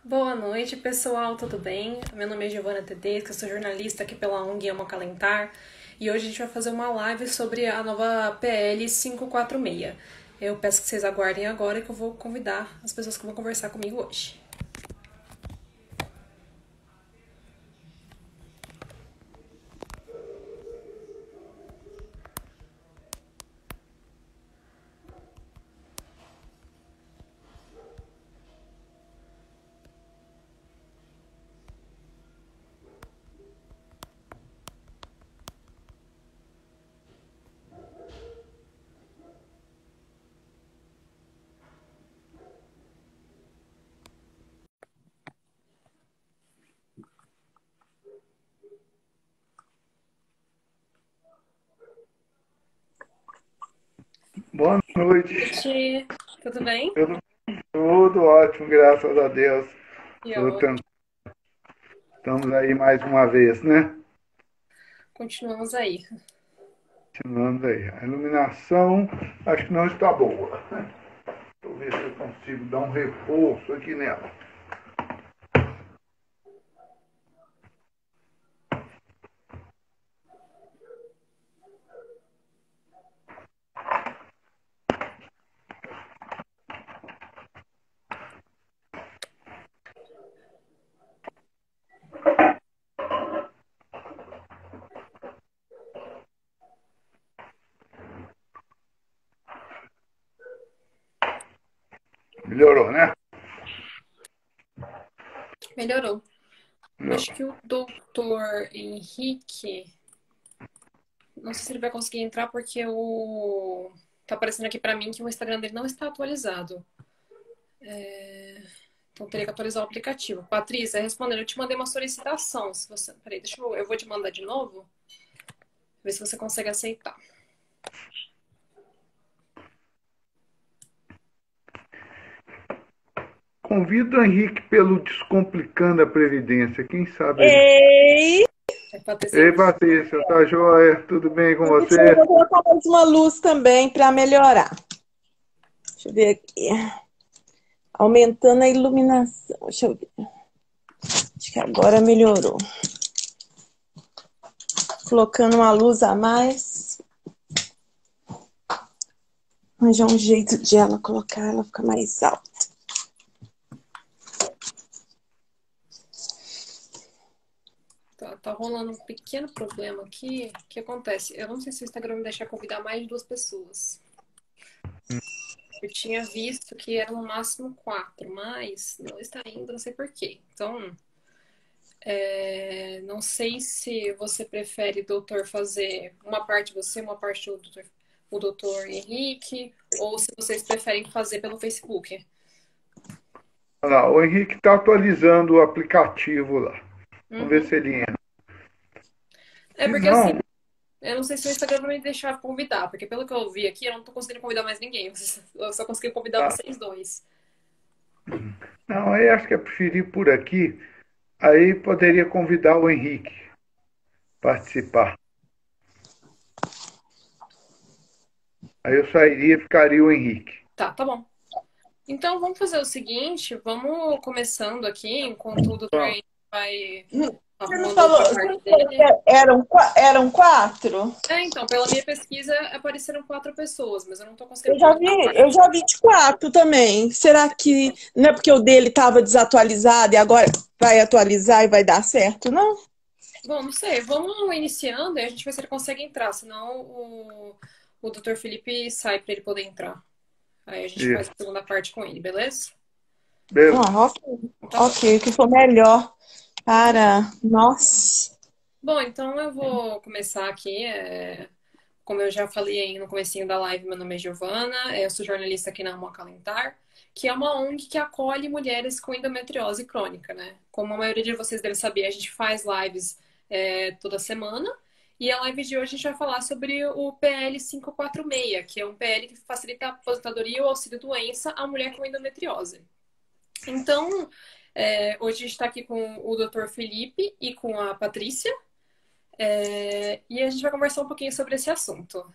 Boa noite, pessoal, tudo bem? Meu nome é Giovana Tedesco, eu sou jornalista aqui pela ONG Amo Acalentar e hoje a gente vai fazer uma live sobre a nova PL 546. Eu peço que vocês aguardem agora que eu vou convidar as pessoas que vão conversar comigo hoje. Boa noite. Gente, tudo bem? Tudo ótimo, graças a Deus. E Tudo ó, Estamos aí mais uma vez, né? continuamos aí. Continuando aí. A iluminação acho que não está boa. Deixa eu ver se eu consigo dar um reforço aqui nela. Melhorou, né? Melhorou. Melhorou. Acho que o doutor Henrique, não sei se ele vai conseguir entrar porque tá aparecendo aqui pra mim que o Instagram dele não está atualizado. Então teria que atualizar o aplicativo. Patrícia, respondendo, eu te mandei uma solicitação. Se você... Peraí, eu vou te mandar de novo. Ver se você consegue aceitar. Convido o Henrique pelo Descomplicando a Previdência. Quem sabe ele. Ei, É Patrícia. Ei, Patrícia, tá joia? Tudo bem com eu você? vou colocar mais uma luz também para melhorar. Deixa eu ver aqui. Aumentando a iluminação. Deixa eu ver. Acho que agora melhorou. Colocando uma luz a mais. Arranjar um jeito de ela colocar, ela ficar mais alta. Tá rolando um pequeno problema aqui. O que acontece? Eu não sei se o Instagram me deixa convidar mais de 2 pessoas. Eu tinha visto que eram no máximo 4, mas não está indo, não sei por quê. Então, não sei se você prefere, doutor, fazer uma parte você, uma parte o doutor Henrique, ou se vocês preferem fazer pelo Facebook. Olha lá, o Henrique está atualizando o aplicativo lá. Vamos ver Uhum. se ele entra. É Se porque assim, não, eu não sei se o Instagram vai me deixar convidar, porque pelo que eu vi aqui, eu não tô conseguindo convidar mais ninguém. Eu só consegui convidar tá. vocês dois. Não, aí acho que é preferir por aqui. Aí poderia convidar o Henrique a participar. Aí eu sairia e ficaria o Henrique. Tá bom. Então vamos fazer o seguinte, vamos começando aqui, enquanto o doutor Bom, Henrique vai Você não arrumando falou, outra você parte não falou que dele. eram quatro? Então, pela minha pesquisa, apareceram 4 pessoas, mas eu não tô conseguindo Eu já convidar vi, a eu quarta. já vi de quatro também. Será que não é porque o dele estava desatualizado e agora vai atualizar e vai dar certo, não? Bom, não sei, vamos iniciando e a gente vê se ele consegue entrar, senão o doutor Felipe sai para ele poder entrar. Aí a gente faz isso. a segunda parte com ele, beleza? Beleza. Ah, ok, Tá bom. ok, o que for melhor para nós. Bom, então eu vou começar aqui. Como eu já falei aí no comecinho da live, meu nome é Giovana, eu sou jornalista aqui na Amo Acalentar, que é uma ONG que acolhe mulheres com endometriose crônica, né? Como a maioria de vocês deve saber, a gente faz lives toda semana. E a live de hoje a gente vai falar sobre o PL 546, que é um PL que facilita a aposentadoria ou auxílio-doença à mulher com endometriose. Então, hoje a gente está aqui com o Dr. Felipe e com a Patrícia. E a gente vai conversar um pouquinho sobre esse assunto.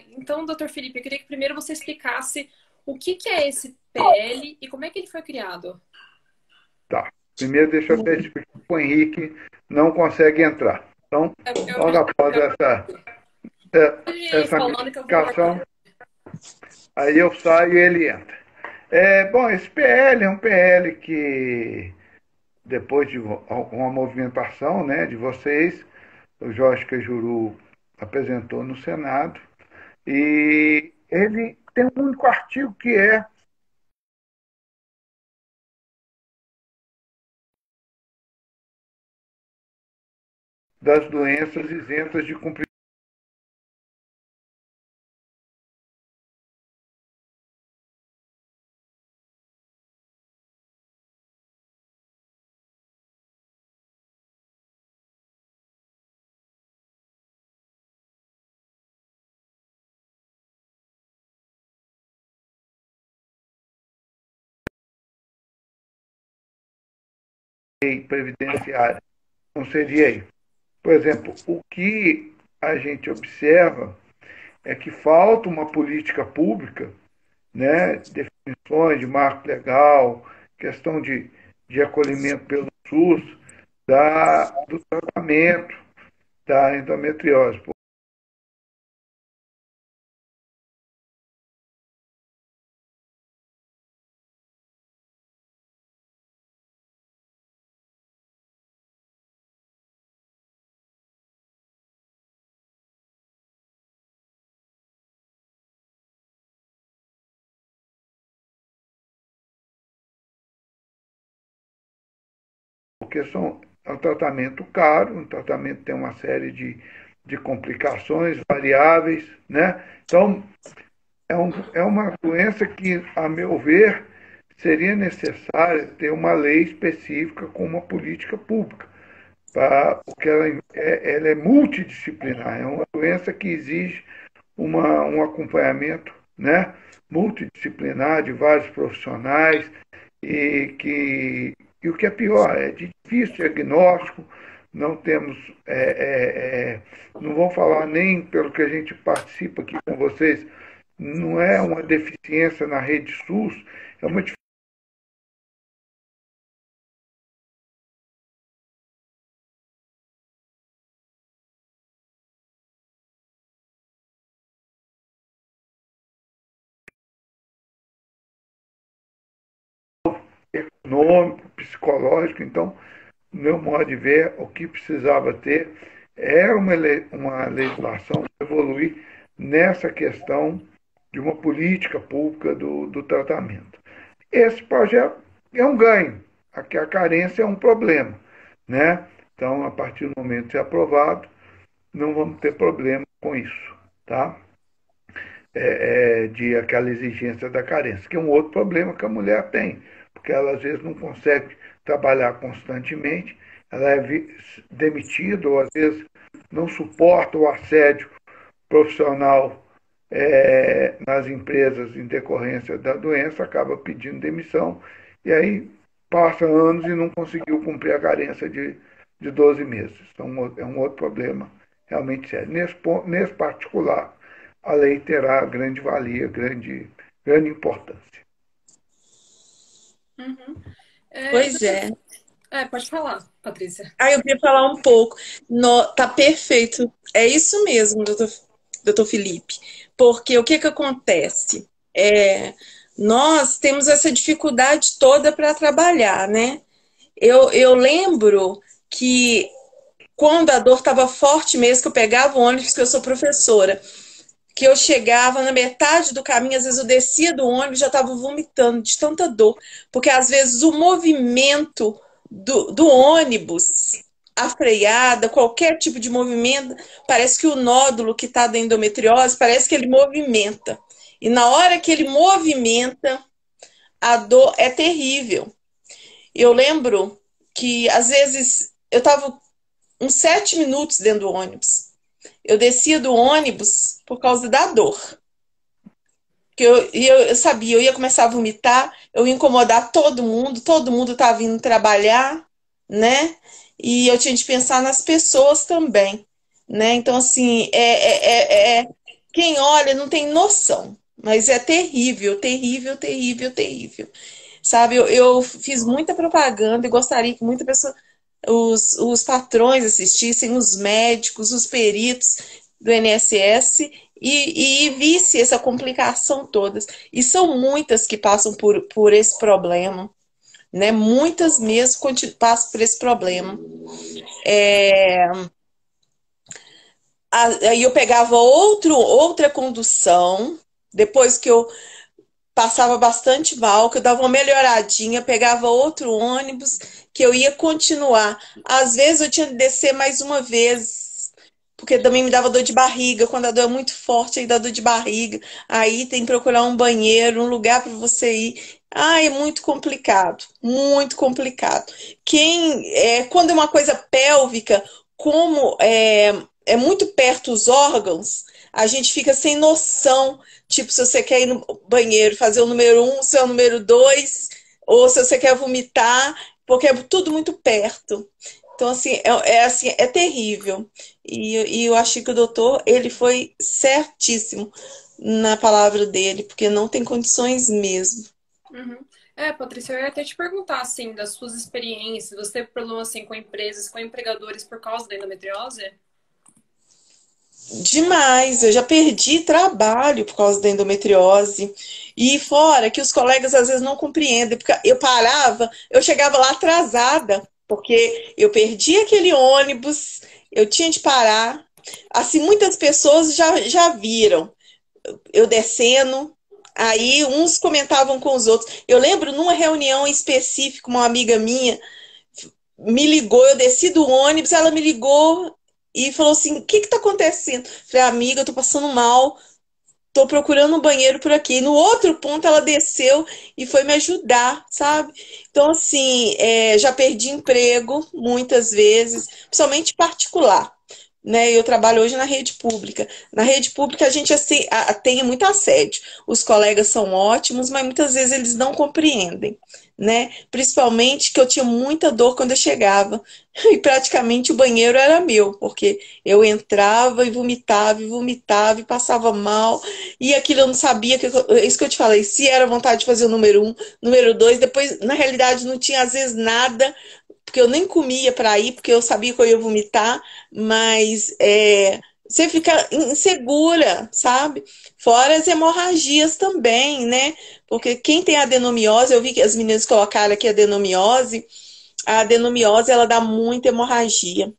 Então, doutor Felipe, eu queria que primeiro você explicasse o que é esse PL e como é que ele foi criado. Tá. Primeiro, deixa eu até explicar que o Henrique não consegue entrar. Então, logo após Pode ir essa minha falando que eu vou explicação, aí eu saio e ele entra. Bom, esse PL é um PL que, depois de uma movimentação, né, de vocês, o Jorge Cajuru apresentou no Senado, e ele tem um único artigo que é das doenças isentas de cumprimento. Previdenciária. Não seria isso. Por exemplo, o que a gente observa é que falta uma política pública, né, definições de marco legal, questão de acolhimento pelo SUS, do tratamento da endometriose. Porque é um tratamento caro, um tratamento que tem uma série de complicações variáveis, né? Então, é uma doença que, a meu ver, seria necessário ter uma lei específica com uma política pública, porque ela é multidisciplinar, é uma doença que exige um acompanhamento, né, multidisciplinar de vários profissionais e o que é pior, é de difícil diagnóstico, não temos, não vou falar nem pelo que a gente participa aqui com vocês, não é uma deficiência na rede SUS, é uma econômico, psicológico. Então, no meu modo de ver, o que precisava ter é uma legislação para evoluir nessa questão de uma política pública do tratamento. Esse projeto é um ganho, aqui a carência é um problema, né? Então, a partir do momento de ser aprovado, não vamos ter problema com isso, tá? De aquela exigência da carência, que é um outro problema que a mulher tem, porque ela às vezes não consegue trabalhar constantemente, ela é demitida ou às vezes não suporta o assédio profissional nas empresas em decorrência da doença, acaba pedindo demissão e aí passa anos e não conseguiu cumprir a carência de 12 meses. Então é um outro problema realmente sério. Nesse particular, a lei terá grande valia, grande importância. Uhum. Pois é. Pode falar, Patrícia. Eu queria falar um pouco. Tá perfeito. É isso mesmo, doutor Felipe. Porque o que acontece? Nós temos essa dificuldade toda para trabalhar, né? Eu lembro que quando a dor estava forte mesmo, que eu pegava o ônibus, que eu sou professora, que eu chegava na metade do caminho, às vezes eu descia do ônibus e já estava vomitando de tanta dor. Porque às vezes o movimento do ônibus, a freada, qualquer tipo de movimento, parece que o nódulo que está da endometriose, parece que ele movimenta. E na hora que ele movimenta, a dor é terrível. Eu lembro que às vezes eu estava uns 7 minutos dentro do ônibus. Eu descia do ônibus por causa da dor. Eu sabia, eu ia começar a vomitar, eu ia incomodar todo mundo estava vindo trabalhar, né? E eu tinha de pensar nas pessoas também, né? Então, assim, quem olha não tem noção, mas é terrível, terrível, terrível, terrível. sabe? Eu fiz muita propaganda e gostaria que muita pessoa, os patrões assistissem, os médicos, os peritos do INSS e visse essa complicação todas. E são muitas que passam por esse problema, né? Muitas mesmo passam por esse problema. Aí eu pegava outra condução, depois que eu passava bastante mal, que eu dava uma melhoradinha, pegava outro ônibus, que eu ia continuar. Às vezes eu tinha que descer mais uma vez, porque também me dava dor de barriga. Quando a dor é muito forte, aí dá dor de barriga. Aí tem que procurar um banheiro, um lugar para você ir. Ah, é muito complicado, muito complicado. Quando é uma coisa pélvica, como é muito perto os órgãos, a gente fica sem noção. Tipo, se você quer ir no banheiro, fazer o número 1, se é o número 2, ou se você quer vomitar, porque é tudo muito perto. Então, assim, é terrível. E eu achei que o doutor, ele foi certíssimo na palavra dele, porque não tem condições mesmo. Uhum. Patrícia, eu ia até te perguntar, assim, das suas experiências, você teve problema, assim, com empresas, com empregadores por causa da endometriose? Demais, eu já perdi trabalho por causa da endometriose. E fora que os colegas às vezes não compreendem, porque eu parava, eu chegava lá atrasada, porque eu perdi aquele ônibus, eu tinha de parar. Assim, muitas pessoas já viram eu descendo, aí uns comentavam com os outros. Eu lembro numa reunião específica, uma amiga minha me ligou, eu desci do ônibus, ela me ligou e falou assim: o que está acontecendo? Falei, amiga, eu tô passando mal, tô procurando um banheiro por aqui. No outro ponto, ela desceu e foi me ajudar, sabe? Então, assim, já perdi emprego muitas vezes, principalmente particular. Né? Eu trabalho hoje na rede pública. Na rede pública a gente tem muito assédio. Os colegas são ótimos, mas muitas vezes eles não compreendem, né? Principalmente que eu tinha muita dor quando eu chegava e praticamente o banheiro era meu, porque eu entrava e vomitava e passava mal e aquilo eu não sabia isso que eu te falei, se era vontade de fazer o número 1, número 2, depois na realidade não tinha às vezes nada porque eu nem comia para ir, porque eu sabia que eu ia vomitar, mas você fica insegura, sabe? Fora as hemorragias também, né? Porque quem tem adenomiose, eu vi que as meninas colocaram aqui a adenomiose ela dá muita hemorragia.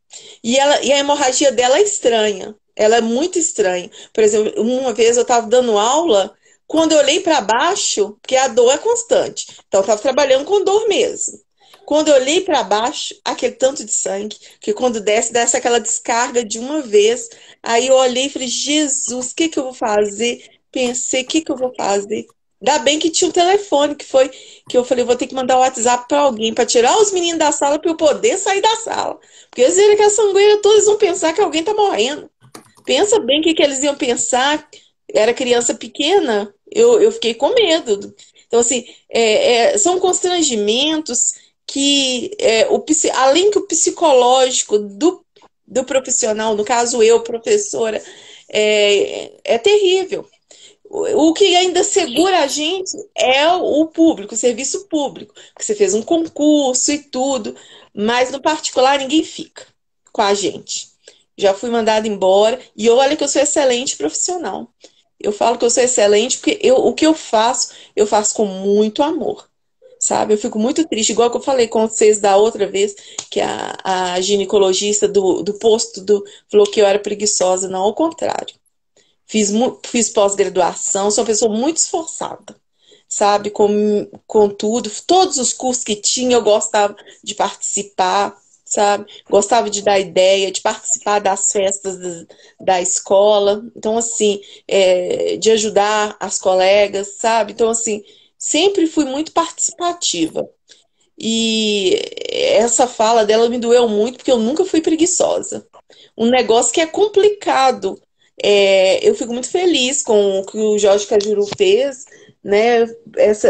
E a hemorragia dela é estranha, ela é muito estranha. Por exemplo, uma vez eu estava dando aula, quando eu olhei para baixo, porque a dor é constante, então eu estava trabalhando com dor mesmo. Quando eu olhei para baixo, aquele tanto de sangue, que quando desce aquela descarga de uma vez. Aí eu olhei e falei, Jesus, o que eu vou fazer? Pensei, o que eu vou fazer? Ainda bem que tinha um telefone, que eu falei, vou ter que mandar o WhatsApp para alguém, para tirar os meninos da sala, para eu poder sair da sala. Porque eles viram que a sangueira, todos vão pensar que alguém está morrendo. Pensa bem o que eles iam pensar. Era criança pequena, eu fiquei com medo. Então, assim, são constrangimentos que além que o psicológico do profissional, no caso eu, professora, é terrível. O que ainda segura a gente é o público, o serviço público, que você fez um concurso e tudo, mas no particular ninguém fica com a gente. Já fui mandada embora e olha que eu sou excelente profissional. Eu falo que eu sou excelente porque o que eu faço com muito amor. Sabe? Eu fico muito triste, igual que eu falei com vocês da outra vez, que a ginecologista do posto falou que eu era preguiçosa. Não, ao contrário. Fiz pós-graduação, sou uma pessoa muito esforçada, sabe? Com tudo, todos os cursos que tinha, eu gostava de participar, sabe? Gostava de dar ideia, de participar das festas da escola. Então, assim, de ajudar as colegas, sabe? Então, assim, sempre fui muito participativa. E essa fala dela me doeu muito, porque eu nunca fui preguiçosa. Um negócio que é complicado. Eu fico muito feliz com o que o Jorge Cajuru fez, né?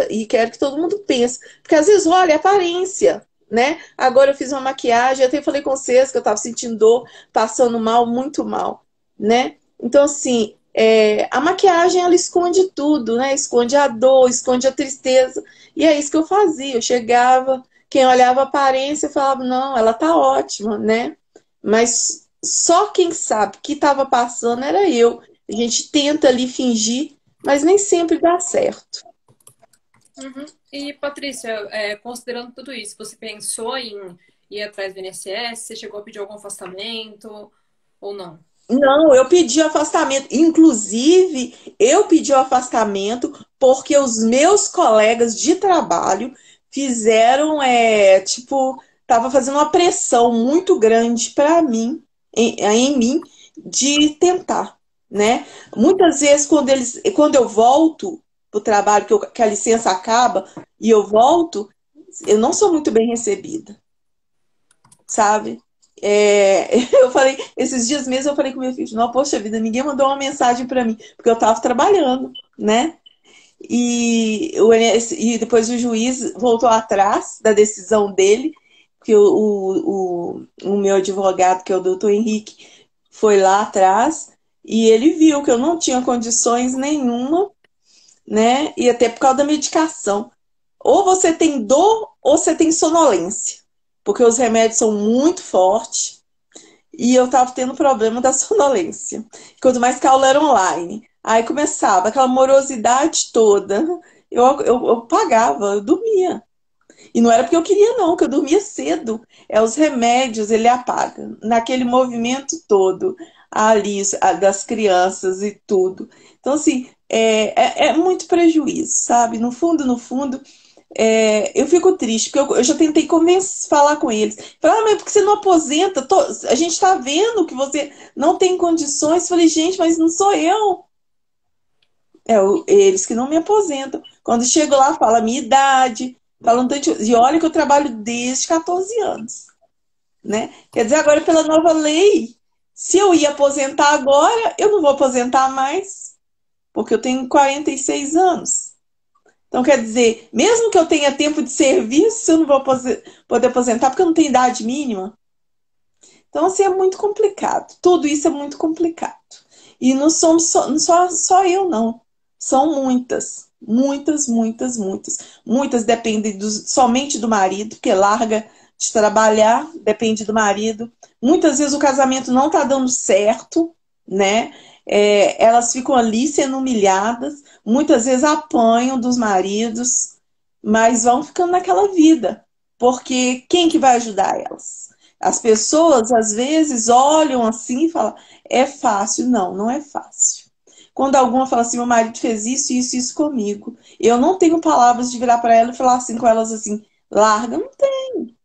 E quero que todo mundo pense. Porque às vezes, olha, aparência, né? Agora eu fiz uma maquiagem, até falei com vocês que eu estava sentindo dor, passando mal, muito mal, né? Então, assim, a maquiagem, ela esconde tudo, né? Esconde a dor, esconde a tristeza. E é isso que eu fazia. Eu chegava, quem olhava a aparência falava, não, ela tá ótima, né? Mas só quem sabe o que estava passando era eu. A gente tenta ali fingir, mas nem sempre dá certo. Uhum. E, Patrícia, considerando tudo isso, você pensou em ir atrás do INSS? Você chegou a pedir algum afastamento ou não? Não, eu pedi afastamento. Inclusive, eu pedi o afastamento porque os meus colegas de trabalho fizeram, tipo, tava fazendo uma pressão muito grande para mim, em mim, de tentar, né? Muitas vezes, quando eu volto pro trabalho, que a licença acaba e eu volto, eu não sou muito bem recebida, sabe? Eu falei, esses dias mesmo eu falei com meu filho, não, poxa vida, ninguém mandou uma mensagem para mim, porque eu estava trabalhando, né? E depois o juiz voltou atrás da decisão dele, que o meu advogado, que é o doutor Henrique, foi lá atrás, e ele viu que eu não tinha condições nenhuma, né? E até por causa da medicação. Ou você tem dor, ou você tem sonolência, porque os remédios são muito fortes. E eu tava tendo problema da sonolência. Quanto mais que a aula era online. Aí começava aquela morosidade toda. Eu pagava, eu dormia. E não era porque eu queria, não, que eu dormia cedo. É os remédios, ele apaga. Naquele movimento todo, ali, das crianças e tudo. Então, assim, é muito prejuízo, sabe? No fundo, no fundo, eu fico triste, porque eu já tentei falar com eles. Falar, mas por que você não aposenta? A gente está vendo que você não tem condições. Falei, gente, mas não sou eu. Eles que não me aposentam. Quando chego lá, fala a minha idade, falam tanto. E olha que eu trabalho desde 14 anos. Né? Quer dizer, agora pela nova lei, se eu ia aposentar agora, eu não vou aposentar mais, porque eu tenho 46 anos. Então, quer dizer, mesmo que eu tenha tempo de serviço, eu não vou poder aposentar porque eu não tenho idade mínima. Então, assim, é muito complicado. Tudo isso é muito complicado. E não somos só eu, não. São muitas. Muitas, muitas, muitas. Muitas dependem somente do marido, que larga de trabalhar, depende do marido. Muitas vezes o casamento não está dando certo, né? Elas ficam ali sendo humilhadas, muitas vezes apanham dos maridos, mas vão ficando naquela vida, porque quem que vai ajudar elas? As pessoas às vezes olham assim e falam, é fácil. Não, não é fácil. Quando alguma fala assim, meu marido fez isso, isso, isso comigo, eu não tenho palavras de virar para ela e falar assim com elas assim, larga, não tem.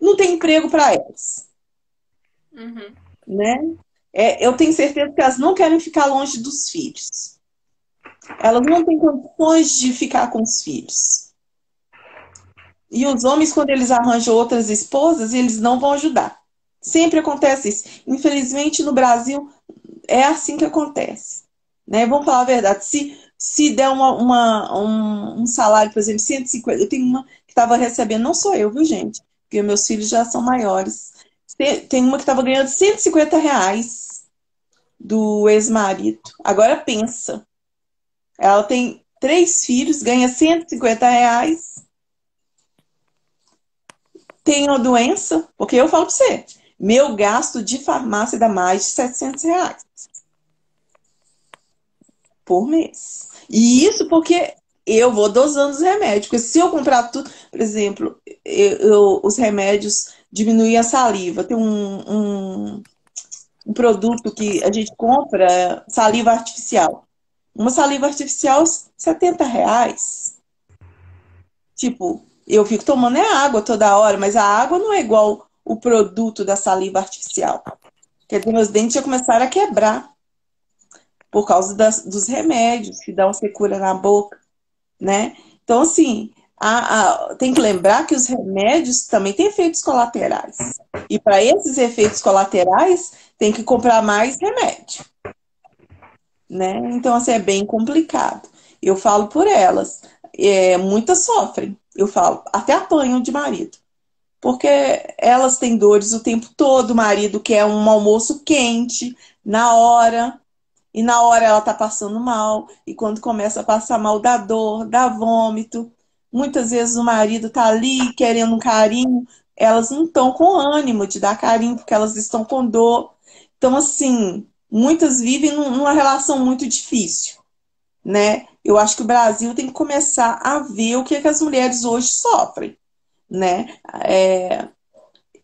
Não tem emprego para elas, Uhum. né? Eu tenho certeza que elas não querem ficar longe dos filhos. Elas não têm condições de ficar com os filhos. E os homens, quando eles arranjam outras esposas, eles não vão ajudar. Sempre acontece isso. Infelizmente, no Brasil, é assim que acontece. Né? Vamos falar a verdade. Se der um salário, por exemplo, 150, eu tenho uma que estava recebendo, não sou eu, viu, gente? Porque meus filhos já são maiores. Tem uma que estava ganhando R$ 150 do ex-marido. Agora pensa. Ela tem 3 filhos, ganha R$ 150, tem uma doença, porque eu falo para você, meu gasto de farmácia dá mais de R$ 700 por mês. E isso porque eu vou dosando os remédios. Porque se eu comprar tudo, por exemplo, os remédios diminuem a saliva. Tem um produto que a gente compra, saliva artificial. Uma saliva artificial, R$ 70. Tipo, eu fico tomando água toda hora, mas a água não é igual o produto da saliva artificial. Quer dizer, meus dentes já começaram a quebrar por causa dos remédios que dão secura na boca, né? Então, assim, tem que lembrar que os remédios também têm efeitos colaterais. E para esses efeitos colaterais, tem que comprar mais remédio, né? Então, assim, é bem complicado. Eu falo por elas. Muitas sofrem. Eu falo, até apanham de marido. Porque elas têm dores o tempo todo, o marido quer um almoço quente, na hora, e na hora ela tá passando mal, e quando começa a passar mal dá dor, dá vômito. Muitas vezes o marido tá ali querendo um carinho, elas não estão com ânimo de dar carinho porque elas estão com dor. Então, assim, muitas vivem numa relação muito difícil, né? Eu acho que o Brasil tem que começar a ver o que, é que as mulheres hoje sofrem, né?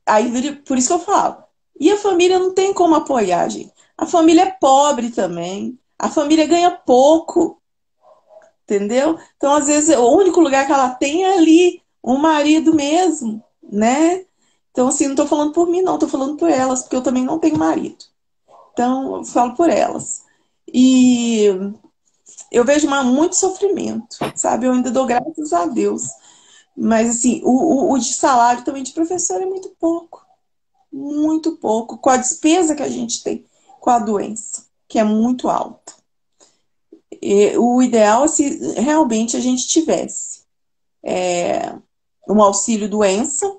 Aí, por isso que eu falo. E a família não tem como apoiar, gente. A família é pobre também. A família ganha pouco, entendeu? Então, às vezes, o único lugar que ela tem é ali, o marido mesmo, né? Então, assim, não tô falando por mim, não, tô falando por elas, porque eu também não tenho marido. Então, eu falo por elas. E eu vejo muito sofrimento, sabe? Eu ainda dou graças a Deus. Mas, assim, o de salário também de professor é muito pouco, com a despesa que a gente tem com a doença, que é muito alta. E o ideal é se realmente a gente tivesse um auxílio doença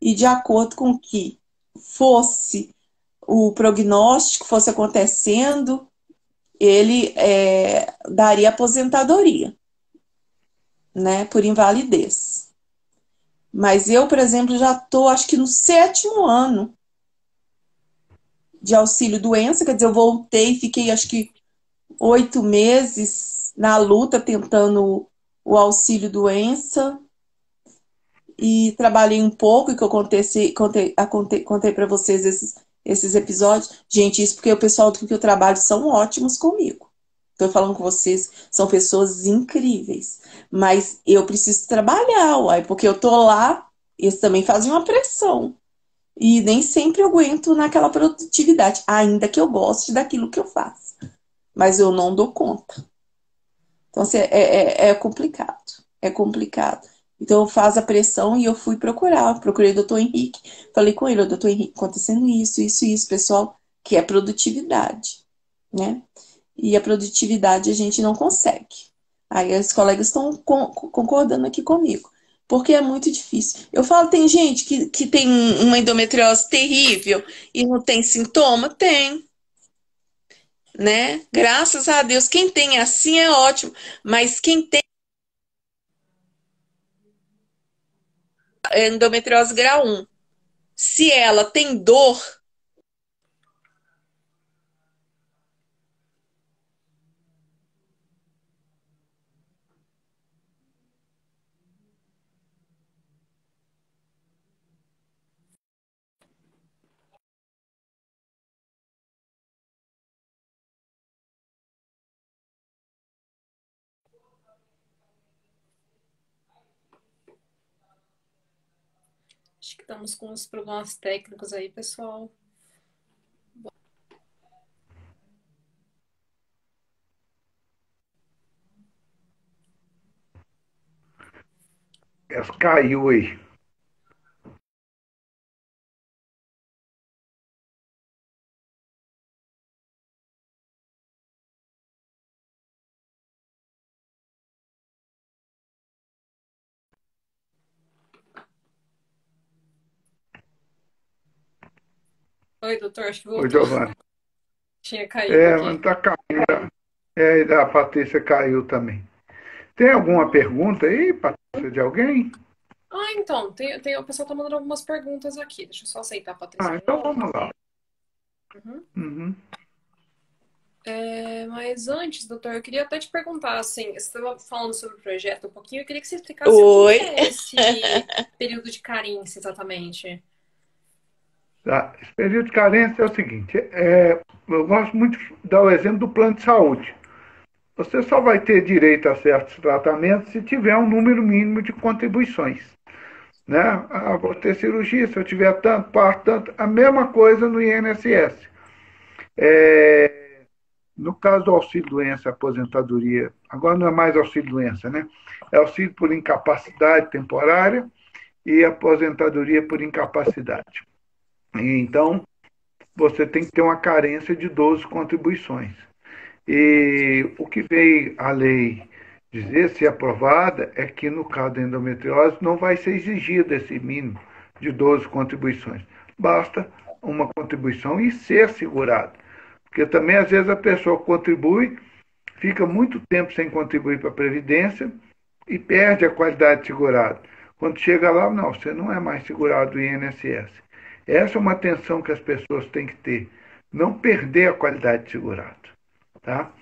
e de acordo com que fosse o prognóstico, fosse acontecendo, ele daria aposentadoria, né, por invalidez. Mas eu, por exemplo, já estou, acho que no 7º ano de auxílio doença, quer dizer, eu voltei, fiquei acho que 8 meses na luta tentando o auxílio doença e trabalhei um pouco, que eu contei para vocês esses episódios. Gente, isso porque o pessoal do que eu trabalho são ótimos comigo. Estou falando com vocês, são pessoas incríveis. Mas eu preciso trabalhar, uai, porque eu tô lá, eles também fazem uma pressão. E nem sempre eu aguento naquela produtividade, ainda que eu goste daquilo que eu faço. Mas eu não dou conta. Então, assim, é complicado. É complicado. Então, faz a pressão e eu fui procurar. Procurei o doutor Henrique. Falei com ele, doutor Henrique, acontecendo isso, pessoal, que é produtividade, né? E a produtividade a gente não consegue. Aí os colegas estão concordando aqui comigo. Porque é muito difícil. Eu falo, tem gente que tem uma endometriose terrível e não tem sintoma? Tem, né? Graças a Deus. Quem tem assim é ótimo. Mas quem tem endometriose grau 1, se ela tem dor, Acho que estamos com uns problemas técnicos aí, pessoal. Essa caiu aí. Oi, doutor, acho que Ô, voltou. Giovana. Tinha caído Mas aqui. tá caindo. E a Patrícia caiu também. Tem alguma pergunta aí, Patrícia, de alguém? Então, o pessoal tá mandando algumas perguntas aqui. Deixa eu só aceitar a Patrícia Ah, de então novo. vamos lá. Uhum. Uhum. Mas antes, doutor, eu queria até te perguntar, assim, você estava falando sobre o projeto um pouquinho, eu queria que você explicasse o que oi. é esse período de carência exatamente. Tá. Esse período de carência é o seguinte: eu gosto muito de dar o exemplo do plano de saúde. Você só vai ter direito a certos tratamentos se tiver um número mínimo de contribuições. Né? Ah, vou ter cirurgia, se eu tiver tanto, parto, tanto. A mesma coisa no INSS. No caso do auxílio-doença, aposentadoria, agora não é mais auxílio-doença, né? É auxílio por incapacidade temporária e aposentadoria por incapacidade. E, então, você tem que ter uma carência de 12 contribuições. E o que veio a lei dizer, se aprovada, é que no caso da endometriose não vai ser exigido esse mínimo de 12 contribuições. Basta uma contribuição e ser segurado. Porque também, às vezes, a pessoa contribui, fica muito tempo sem contribuir para a Previdência e perde a qualidade de segurado. Quando chega lá, não, você não é mais segurado do INSS. Essa é uma atenção que as pessoas têm que ter. Não perder a qualidade de segurado. Tá?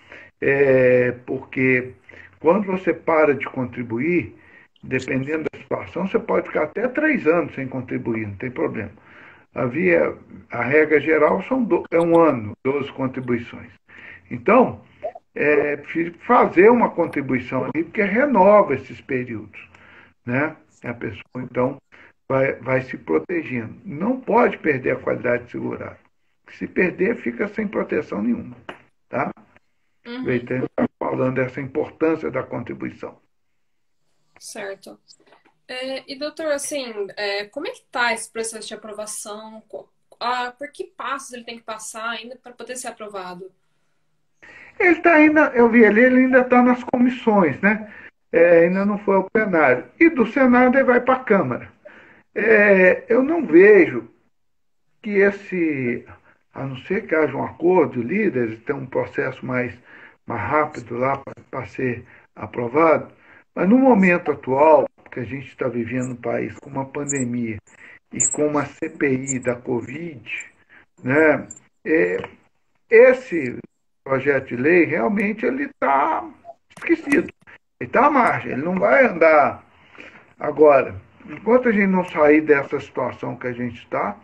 Porque quando você para de contribuir, dependendo da situação, você pode ficar até 3 anos sem contribuir, não tem problema. A regra geral é um ano, 12 contribuições. Então, é preciso fazer uma contribuição ali, porque renova esses períodos. Né? A pessoa, então, vai se protegendo. Não pode perder a qualidade de segurado. Se perder, fica sem proteção nenhuma. Tá? Então, está falando dessa importância da contribuição. Certo. E, doutor, assim, como é que está esse processo de aprovação? Por que passos ele tem que passar ainda para poder ser aprovado? Ele está ainda, eu vi ali, ele ainda está nas comissões, né? Ainda não foi ao plenário. E do Senado ele vai para a Câmara. Eu não vejo que a não ser que haja um acordo de líderes, tem um processo mais rápido lá para ser aprovado, mas no momento atual, que a gente está vivendo um país com uma pandemia e com uma CPI da Covid, né, esse projeto de lei realmente ele está esquecido. Ele está à margem, ele não vai andar agora. Enquanto a gente não sair dessa situação que a gente está,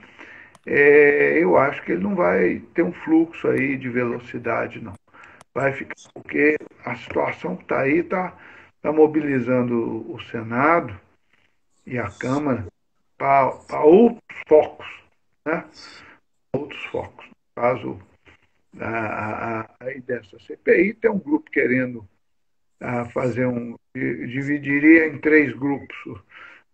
eu acho que ele não vai ter um fluxo aí de velocidade, não. Vai ficar, porque a situação que está aí está mobilizando o Senado e a Câmara para outros focos, né? Outros focos. No caso aí dessa CPI, tem um grupo querendo dividiria em 3 grupos.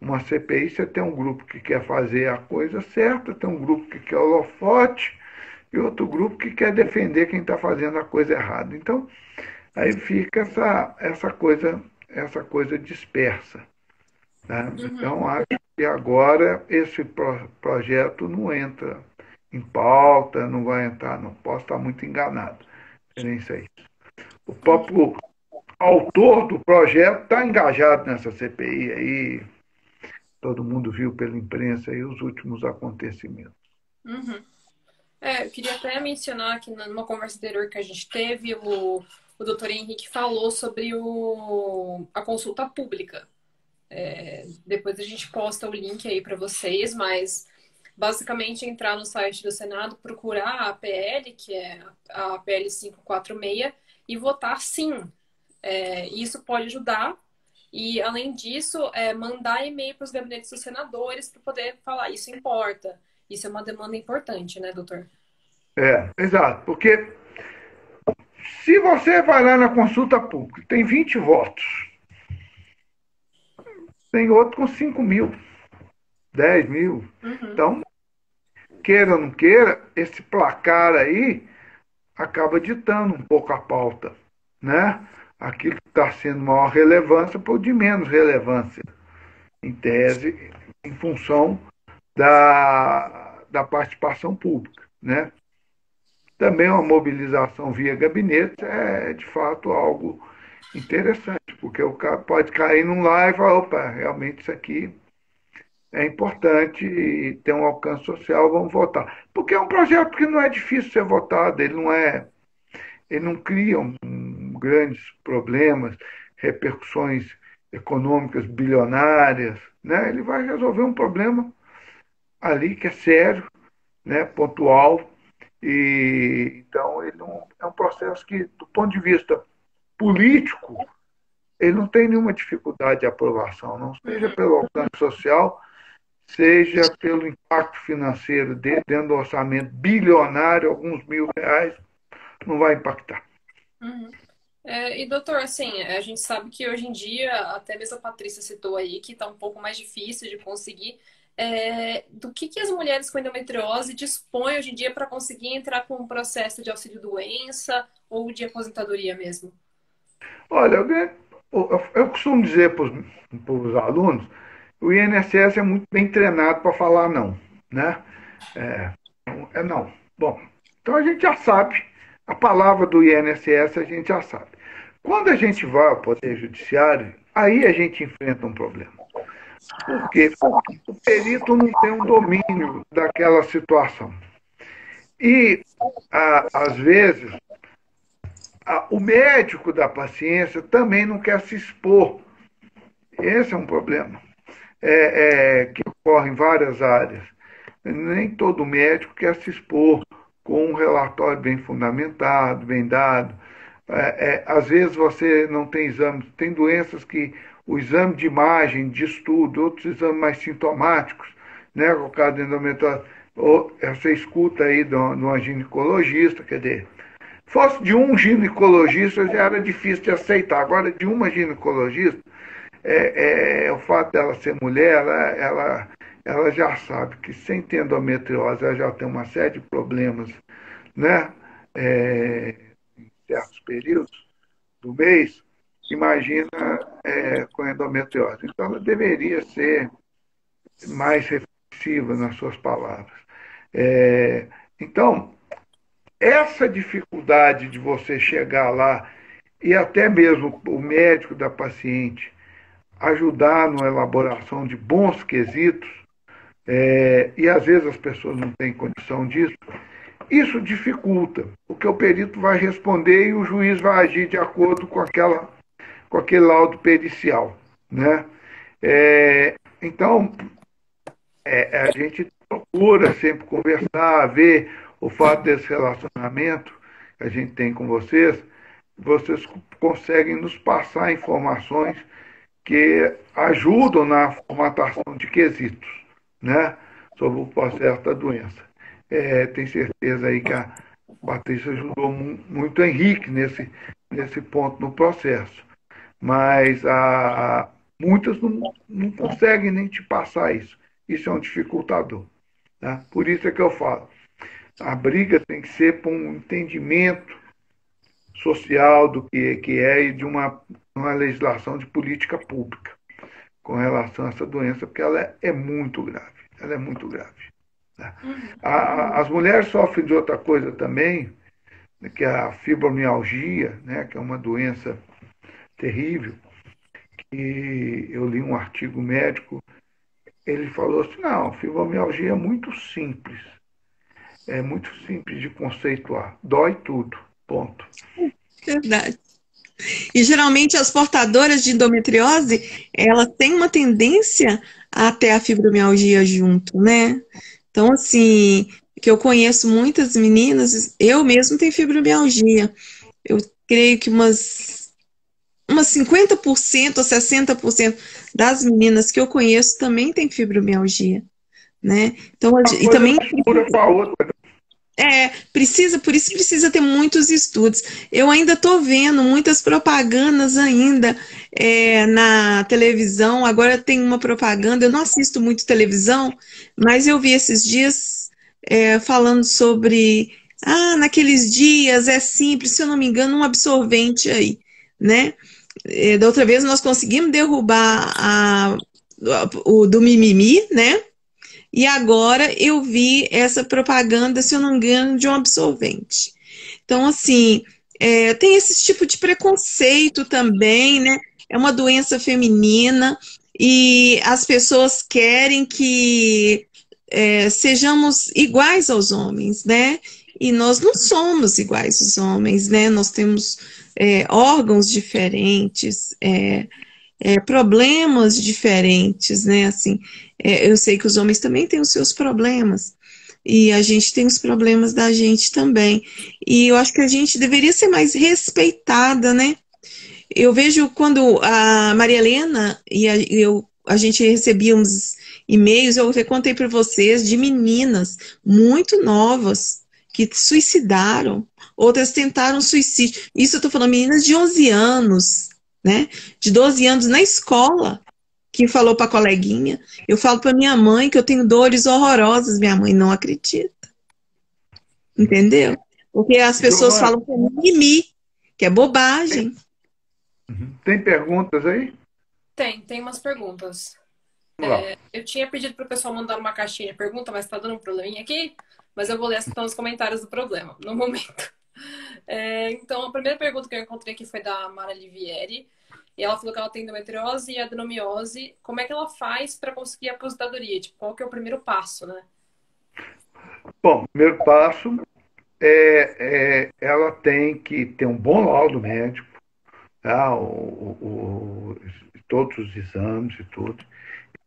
Uma CPI, você tem um grupo que quer fazer a coisa certa, tem um grupo que quer holofote e outro grupo que quer defender quem está fazendo a coisa errada. Então, aí fica essa coisa dispersa. Tá? Então, acho que agora esse projeto não entra em pauta, não vai entrar, não. Posso estar muito enganado. Referência a isso. O próprio autor do projeto está engajado nessa CPI aí. Todo mundo viu pela imprensa aí os últimos acontecimentos. Eu queria até mencionar que numa conversa anterior que a gente teve, o doutor Henrique falou sobre a consulta pública. Depois a gente posta o link aí para vocês, mas basicamente entrar no site do Senado, procurar a PL, que é a PL 546, e votar sim. Isso pode ajudar. E, além disso, mandar e-mail para os gabinetes dos senadores para poder falar, isso importa. Isso é uma demanda importante, né, doutor? Exato. Porque se você vai lá na consulta pública, tem 20 votos, tem outro com 5 mil, 10 mil. Então, queira ou não queira, esse placar aí acaba ditando um pouco a pauta, né? Aquilo que está sendo maior relevância por de menos relevância, em tese, em função da participação pública, né? Também uma mobilização via gabinete é, de fato, algo interessante, porque o cara pode cair num live e falar, opa, realmente isso aqui é importante e tem um alcance social, vamos votar. Porque é um projeto que não é difícil ser votado, ele não cria grandes problemas, repercussões econômicas bilionárias, né? Ele vai resolver um problema ali que é sério, né? Pontual, e então ele não, é um processo que, do ponto de vista político, ele não tem nenhuma dificuldade de aprovação, não seja pelo alcance social, seja pelo impacto financeiro dele, dentro do orçamento bilionário, alguns R$ 1.000, não vai impactar. E, doutor, assim, a gente sabe que hoje em dia, até mesmo a Patrícia citou aí, que está um pouco mais difícil de conseguir. Do que as mulheres com endometriose dispõem hoje em dia para conseguir entrar com um processo de auxílio-doença ou de aposentadoria mesmo? Olha, eu costumo dizer para os alunos, o INSS é muito bem treinado para falar não, né? Não. Bom, então a gente já sabe A palavra do INSS a gente já sabe. Quando a gente vai ao Poder Judiciário, aí a gente enfrenta um problema. Por quê? Porque o perito não tem um domínio daquela situação. E, às vezes, o médico da paciência também não quer se expor. Esse é um problema que ocorre em várias áreas. Nem todo médico quer se expor com um relatório bem fundamentado, bem dado. Às vezes você não tem exames, tem doenças que o exame de imagem, de estudo, outros exames mais sintomáticos, né, o caso de endometriose, você escuta aí de uma ginecologista, quer dizer, fosse de um ginecologista já era difícil de aceitar, agora de uma ginecologista, o fato dela ser mulher, ela já sabe que sem ter endometriose ela já tem uma série de problemas, né? Em certos períodos do mês, imagina com endometriose. Então ela deveria ser mais reflexiva nas suas palavras. Então, essa dificuldade de você chegar lá e até mesmo o médico da paciente ajudar na elaboração de bons quesitos, e às vezes as pessoas não têm condição disso, isso dificulta, porque o perito vai responder e o juiz vai agir de acordo com aquele laudo pericial, né? Então, a gente procura sempre conversar, ver o fato desse relacionamento que a gente tem com vocês conseguem nos passar informações que ajudam na formatação de quesitos, né, sobre o processo da doença. Tenho certeza aí que a Patrícia ajudou muito o Henrique nesse ponto no processo, mas muitas não conseguem nem te passar isso. Isso é um dificultador. Tá? Por isso é que eu falo, a briga tem que ser por um entendimento social do que é e de uma legislação de política pública com relação a essa doença, porque ela é muito grave. Ela é muito grave. Tá? As mulheres sofrem de outra coisa também, que é a fibromialgia, né, que é uma doença terrível, que eu li um artigo médico, ele falou assim, não, fibromialgia é muito simples de conceituar, dói tudo, ponto. Verdade. E geralmente as portadoras de endometriose, elas têm uma tendência a ter a fibromialgia junto, né? Então, assim, que eu conheço muitas meninas, eu mesmo tenho fibromialgia. Eu creio que umas 50% ou 60% das meninas que eu conheço também têm fibromialgia, né? Então, e também mistura com a outra. por isso precisa ter muitos estudos. Eu ainda estou vendo muitas propagandas ainda na televisão. Agora tem uma propaganda, eu não assisto muito televisão, mas eu vi esses dias falando sobre, naqueles dias é simples, se eu não me engano, um absorvente aí, né? Da outra vez nós conseguimos derrubar o do mimimi, né? E agora eu vi essa propaganda, se eu não me engano, de um absorvente. Então, assim, tem esse tipo de preconceito também, né? É uma doença feminina e as pessoas querem que sejamos iguais aos homens, né? E nós não somos iguais aos homens, né? Nós temos órgãos diferentes, problemas diferentes, né? Assim, eu sei que os homens também têm os seus problemas e a gente tem os problemas da gente também. E eu acho que a gente deveria ser mais respeitada, né? Eu vejo quando a Maria Helena e a gente recebia uns e-mails, eu até contei para vocês, de meninas muito novas que suicidaram, outras tentaram suicídio. Isso eu estou falando, meninas de 11 anos, né? De 12 anos na escola, que falou para a coleguinha. Eu falo para minha mãe que eu tenho dores horrorosas, minha mãe não acredita. Entendeu? Porque as pessoas falam que é mimimi, que é bobagem. Tem perguntas aí? Tem umas perguntas. Eu tinha pedido para o pessoal mandar uma caixinha de pergunta, mas está dando um probleminha aqui. Mas eu vou ler as que estão nos comentários do problema, no momento. Então, a primeira pergunta que eu encontrei aqui foi da Mara Livieri. E ela falou que ela tem endometriose e adenomiose. Como é que ela faz para conseguir a aposentadoria? Tipo, qual que é o primeiro passo, né? Bom, primeiro passo ela tem que ter um bom laudo médico, tá? Todos os exames e tudo,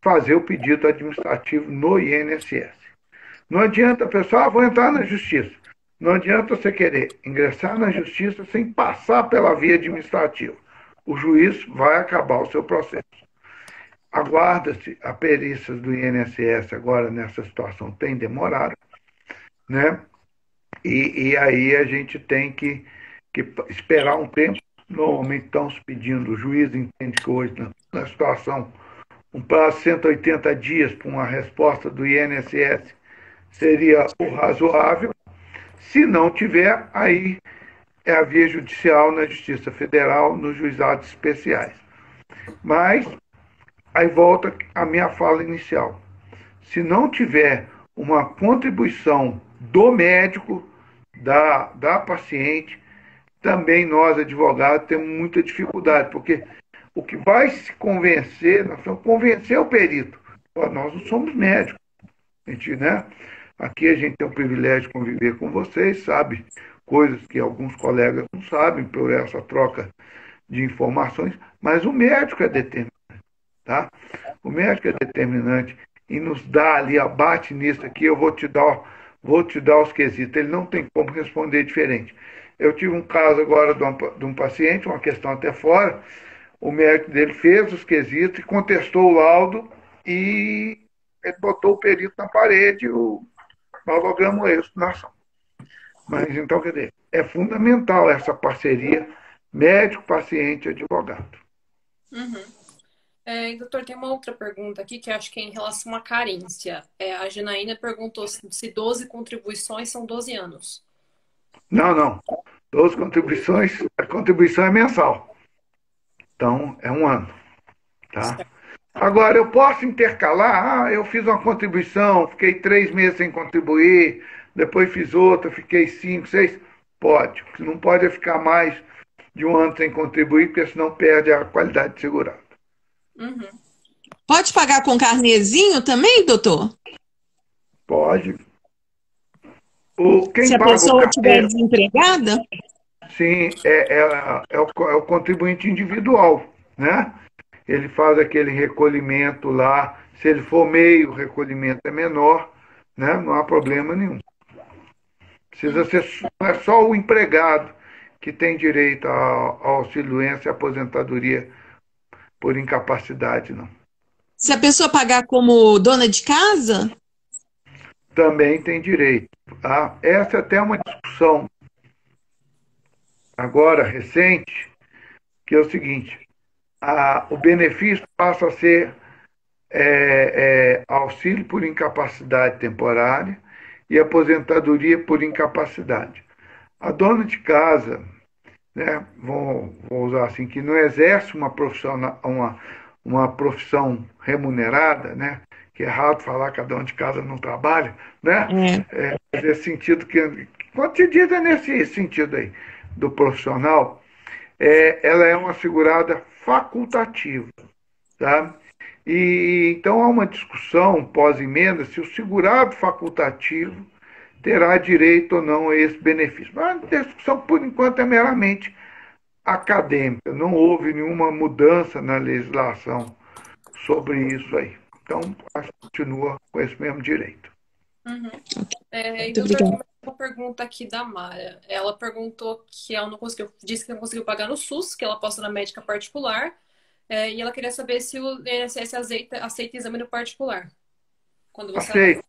fazer o pedido administrativo no INSS. Não adianta, pessoal, vou entrar na justiça. Não adianta você querer ingressar na justiça sem passar pela via administrativa. O juiz vai acabar o seu processo. Aguarda-se a perícias do INSS agora nessa situação tem demorado, né? E aí a gente tem que esperar um tempo. Normalmente estão se pedindo, o juiz entende que hoje, na situação, um prazo de 180 dias para uma resposta do INSS seria o razoável. Se não tiver, aí é a via judicial na Justiça Federal, nos juizados especiais. Mas, aí volta a minha fala inicial. Se não tiver uma contribuição do médico, da paciente, também nós, advogados, temos muita dificuldade, porque o que vai se convencer, nós vamos convencer o perito. Nós não somos médicos. A gente, né? Aqui a gente tem o privilégio de conviver com vocês, sabe coisas que alguns colegas não sabem por essa troca de informações, mas o médico é determinante, tá? O médico é determinante e nos dá ali, abate nisso aqui, eu vou te dar os quesitos. Ele não tem como responder diferente. Eu tive um caso agora de um paciente, uma questão até fora, o médico dele fez os quesitos e contestou o laudo e ele botou o perito na parede, nós logramos êxito na ação. Mas então, quer dizer, é fundamental essa parceria médico, paciente, advogado. Doutor, tem uma outra pergunta aqui que eu acho que é em relação à carência. A Janaína perguntou se 12 contribuições são 12 anos. Não. 12 contribuições, a contribuição é mensal. Então, é um ano. Tá? Agora, eu posso intercalar, eu fiz uma contribuição, fiquei 3 meses sem contribuir, depois fiz outra, fiquei 5, 6. Pode. O que não pode é ficar mais de um ano sem contribuir, porque senão perde a qualidade de segurado. Pode pagar com carnezinho também, doutor? Pode. Se a pessoa estiver desempregada? Sim, é o contribuinte individual, né? Ele faz aquele recolhimento lá, se ele for meio, o recolhimento é menor, né? Não há problema nenhum. Precisa ser, não é só o empregado que tem direito ao auxílio-doença e aposentadoria por incapacidade, não. Se a pessoa pagar como dona de casa? Também tem direito. Tá? Essa é até uma discussão agora recente, que é o seguinte, o benefício passa a ser auxílio por incapacidade temporária e aposentadoria por incapacidade. A dona de casa, né, vou usar assim, que não exerce uma profissão remunerada, né, que é errado falar que a dona de casa não trabalha, né? Nesse sentido que quando se diz é nesse sentido aí do profissional, ela é uma segurada facultativa, tá? E então há uma discussão pós-emenda se o segurado facultativo terá direito ou não a esse benefício. Mas a discussão, por enquanto, é meramente acadêmica. Não houve nenhuma mudança na legislação sobre isso aí. Então, acho que continua com esse mesmo direito. Doutor, uma pergunta aqui da Mara. Ela perguntou que ela não conseguiu, disse que não conseguiu pagar no SUS, que ela passou na médica particular, e ela queria saber se o INSS aceita exame no particular. Quando você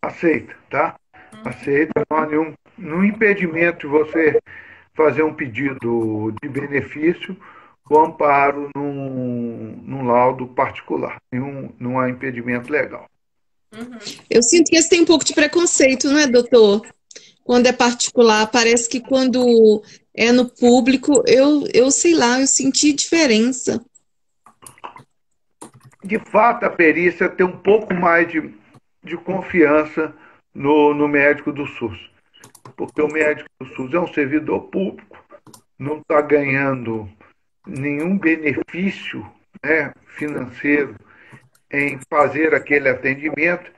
Aceita, tá? Aceita, não há nenhum impedimento de você fazer um pedido de benefício com amparo num laudo particular. Não há impedimento legal. Eu sinto que esse tem um pouco de preconceito, não é, doutor? Quando é particular, parece que quando é no público, eu sei lá, eu senti diferença. De fato, a perícia tem um pouco mais de confiança no médico do SUS. porque o médico do SUS é um servidor público, não está ganhando nenhum benefício, né, financeiro em fazer aquele atendimento.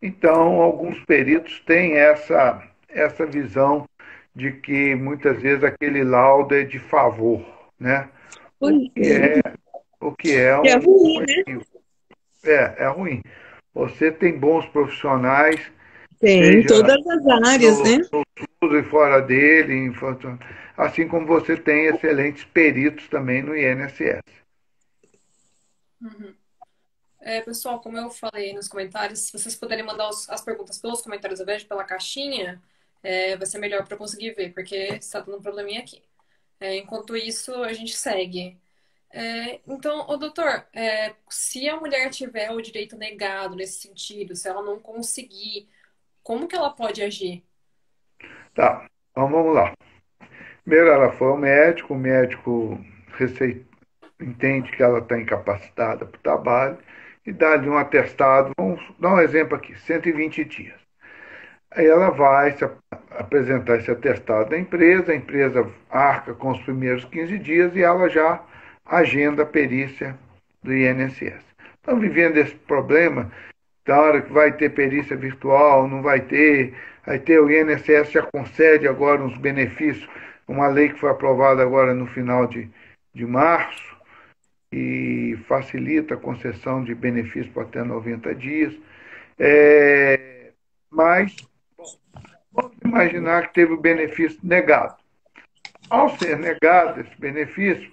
Então, alguns peritos têm essa visão de que muitas vezes aquele laudo é de favor, né? Pois é. O que é É um ruim, né? é ruim. Você tem bons profissionais, Tem, em seja todas as áreas, no né? SUS e fora dele, assim como você tem excelentes peritos também no INSS. Uhum. Pessoal, como eu falei nos comentários, se vocês puderem mandar as perguntas pelos comentários, eu vejo pela caixinha, vai ser melhor para eu conseguir ver, porque está dando um probleminha aqui. Enquanto isso, a gente segue. Então, doutor, se a mulher tiver o direito negado nesse sentido, se ela não conseguir, como que ela pode agir? Tá, então vamos lá. Primeiro ela foi ao médico, o médico entende que ela está incapacitada para o trabalho e dá-lhe um atestado, vamos dar um exemplo aqui, 120 dias. Aí ela vai apresentar esse atestado à empresa, a empresa arca com os primeiros 15 dias e ela já agenda a perícia do INSS. Estão vivendo esse problema, da hora que vai ter perícia virtual, não vai ter, o INSS já concede agora uns benefícios, uma lei que foi aprovada agora no final de março, e facilita a concessão de benefícios por até 90 dias. Mas vamos imaginar que teve o benefício negado. Ao ser negado esse benefício,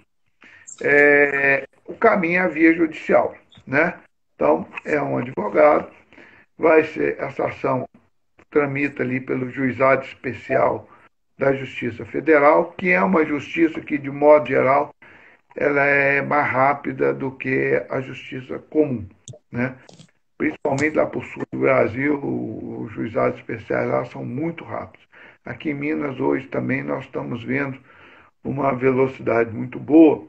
o caminho é a via judicial, né? Então, é um advogado, essa ação tramita ali pelo Juizado Especial da Justiça Federal, que é uma justiça que, de modo geral, ela é mais rápida do que a justiça comum, né? Principalmente lá para o sul do Brasil, os juizados especiais lá são muito rápidos. Aqui em Minas, hoje também, nós estamos vendo uma velocidade muito boa,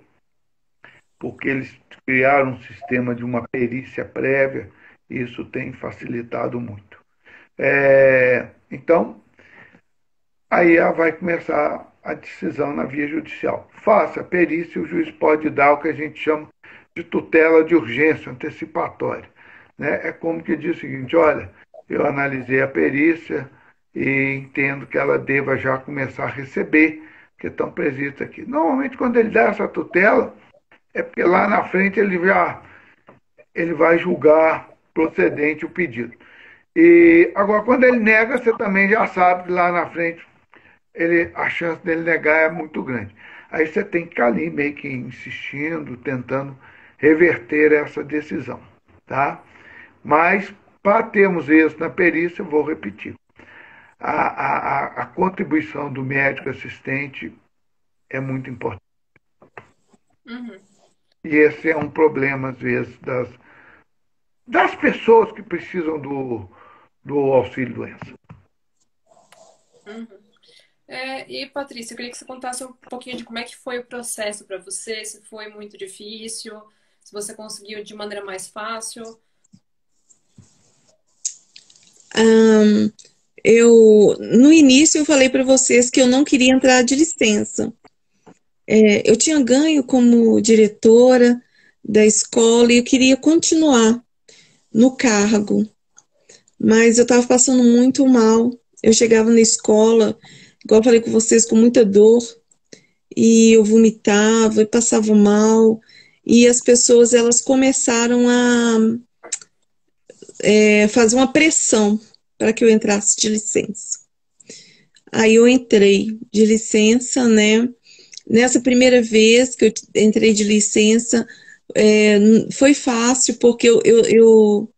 porque eles criaram um sistema de uma perícia prévia, e isso tem facilitado muito. Então, aí vai começar a decisão na via judicial. Faça a perícia, o juiz pode dar o que a gente chama de tutela de urgência antecipatória, né? É como que diz o seguinte: olha, eu analisei a perícia e entendo que ela deva já começar a receber, que estão previstos aqui. Normalmente, quando ele dá essa tutela, é porque lá na frente ele vai julgar procedente o pedido. E agora, quando ele nega, você também já sabe que lá na frente a chance dele negar é muito grande. Aí você tem que ficar ali meio que insistindo, tentando reverter essa decisão, tá? Mas, para termos êxito na perícia, eu vou repetir, a contribuição do médico assistente é muito importante. Uhum. E esse é um problema, às vezes, das pessoas que precisam do auxílio-doença. Uhum. E, Patrícia, eu queria que você contasse um pouquinho de como é que foi o processo para você, se foi muito difícil, se você conseguiu de maneira mais fácil. No início eu falei para vocês que eu não queria entrar de licença. Eu tinha ganho como diretora da escola e eu queria continuar no cargo, mas eu estava passando muito mal. Eu chegava na escola, igual eu falei com vocês, com muita dor, e eu vomitava e passava mal, e as pessoas elas começaram a fazer uma pressão para que eu entrasse de licença. Aí eu entrei de licença, né? Nessa primeira vez que eu entrei de licença, foi fácil, porque eu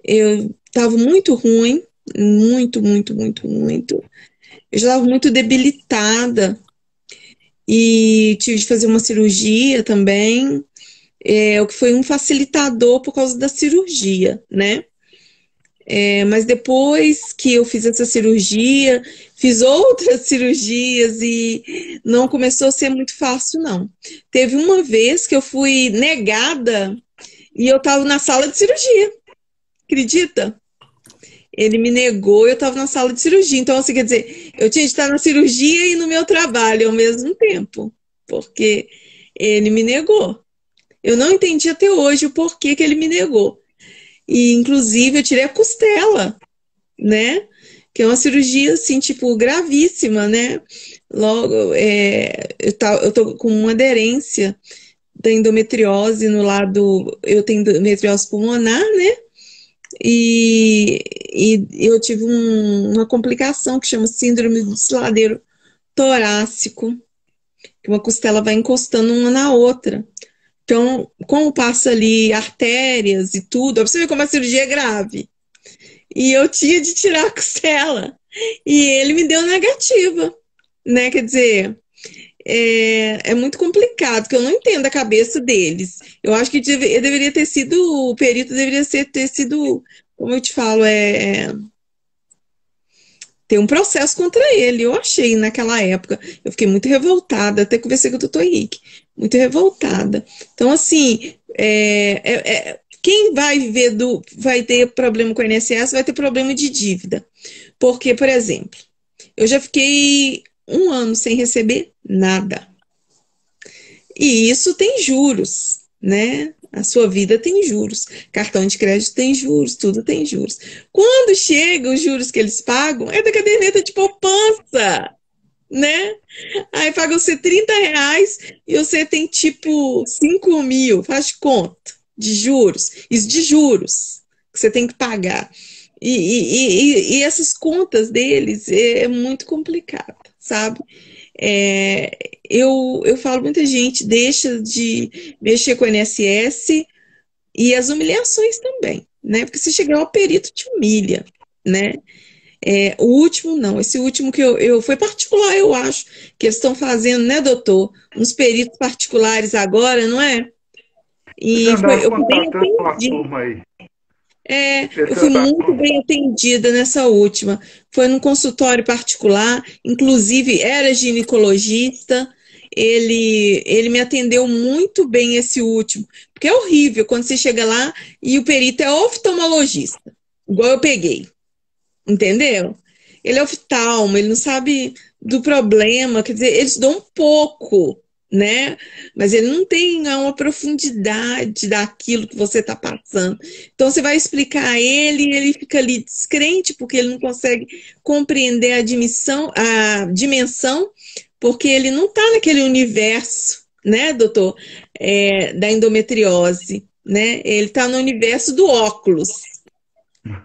estava muito ruim, muito, muito, muito, muito. Eu já estava muito debilitada e tive de fazer uma cirurgia também, o que foi um facilitador por causa da cirurgia, né? Mas depois que eu fiz essa cirurgia, fiz outras cirurgias e não começou a ser muito fácil, não. Teve uma vez que eu fui negada e eu estava na sala de cirurgia, acredita? ele me negou, eu estava na sala de cirurgia. Então, assim, quer dizer, eu tinha de estar na cirurgia e no meu trabalho ao mesmo tempo, porque ele me negou. Eu não entendi até hoje o porquê que ele me negou. E, inclusive, eu tirei a costela, né? Que é uma cirurgia, assim, tipo, gravíssima, né? Logo, eu tô com uma aderência da endometriose no lado, eu tenho endometriose pulmonar, né? E eu tive uma complicação que chama síndrome do desfiladeiro torácico, que uma costela vai encostando uma na outra. Então, como passa ali artérias e tudo, você vê como a cirurgia é grave. E eu tinha de tirar a costela. E ele me deu negativa, né? Quer dizer, é muito complicado, porque eu não entendo a cabeça deles. Eu acho que deveria ter sido, o perito deveria ter sido, como eu te falo, ter um processo contra ele. Eu achei naquela época. Eu fiquei muito revoltada, até conversei com o doutor Henrique, muito revoltada. Então, assim, quem vai ter problema com o INSS vai ter problema de dívida. Porque, por exemplo, eu já fiquei 1 ano sem receber nada. E isso tem juros, né? A sua vida tem juros. Cartão de crédito tem juros, tudo tem juros. Quando chega os juros que eles pagam, é da caderneta de poupança, né? Aí paga você R$ 30 e você tem tipo 5.000, faz de conta, de juros. Isso de juros que você tem que pagar. E essas contas deles é muito complicado, sabe? Eu falo, muita gente deixa de mexer com o INSS e as humilhações também, né? Porque se chegar ao perito te humilha, né? O último não, esse último que eu foi particular, eu acho, que eles estão fazendo, né, doutor? Uns peritos particulares agora, não é? Vocês E andaram eu fui bem contatando uma atendida. turma aí. Eu Vocês fui andaram muito bem atendida nessa última. Foi num consultório particular, inclusive era ginecologista. Ele me atendeu muito bem esse último, porque é horrível quando você chega lá e o perito é oftalmologista, igual eu peguei, entendeu? Ele é oftalmo, ele não sabe do problema, quer dizer, eles dão um pouco, né? Mas ele não tem uma profundidade daquilo que você está passando. Então você vai explicar a ele e ele fica ali descrente porque ele não consegue compreender a dimensão, porque ele não está naquele universo, né, doutor, da endometriose, né? Ele está no universo do óculos,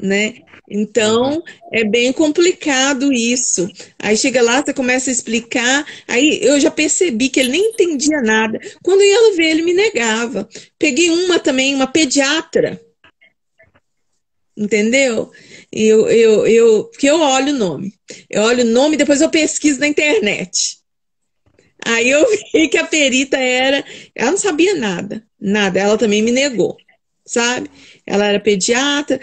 né? Então, é bem complicado isso. Aí chega lá, você começa a explicar, aí eu já percebi que ele nem entendia nada. Quando eu ia ver, ele me negava. Peguei uma também, uma pediatra, entendeu? Porque eu olho o nome. Eu olho o nome, depois eu pesquiso na internet. Aí eu vi que a perita ela não sabia nada, nada. Ela também me negou, sabe? Ela era pediatra,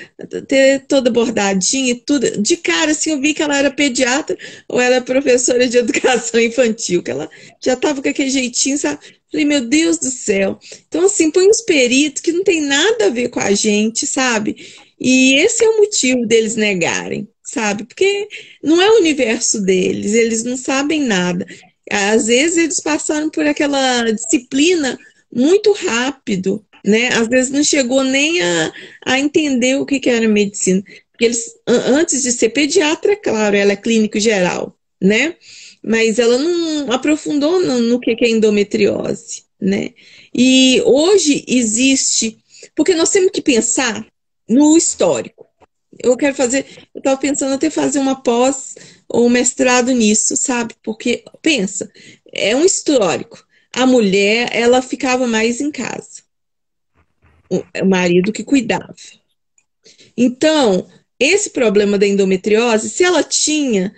toda bordadinha e tudo. De cara, assim, eu vi que ela era pediatra ou era professora de educação infantil, que ela já estava com aquele jeitinho, sabe? Falei, meu Deus do céu. Então, assim, põe uns peritos que não tem nada a ver com a gente, sabe? E esse é o motivo deles negarem, sabe? Porque não é o universo deles, eles não sabem nada. Às vezes eles passaram por aquela disciplina muito rápido, né? Às vezes não chegou nem a entender o que era medicina. Porque eles, antes de ser pediatra, claro, ela é clínico geral, né? Mas ela não aprofundou no que é endometriose, né? E hoje existe, porque nós temos que pensar no histórico. Eu estava pensando até fazer uma pós ou um mestrado nisso, sabe? Porque, pensa, é um histórico. A mulher, ela ficava mais em casa. O marido que cuidava. Então, esse problema da endometriose, se ela tinha,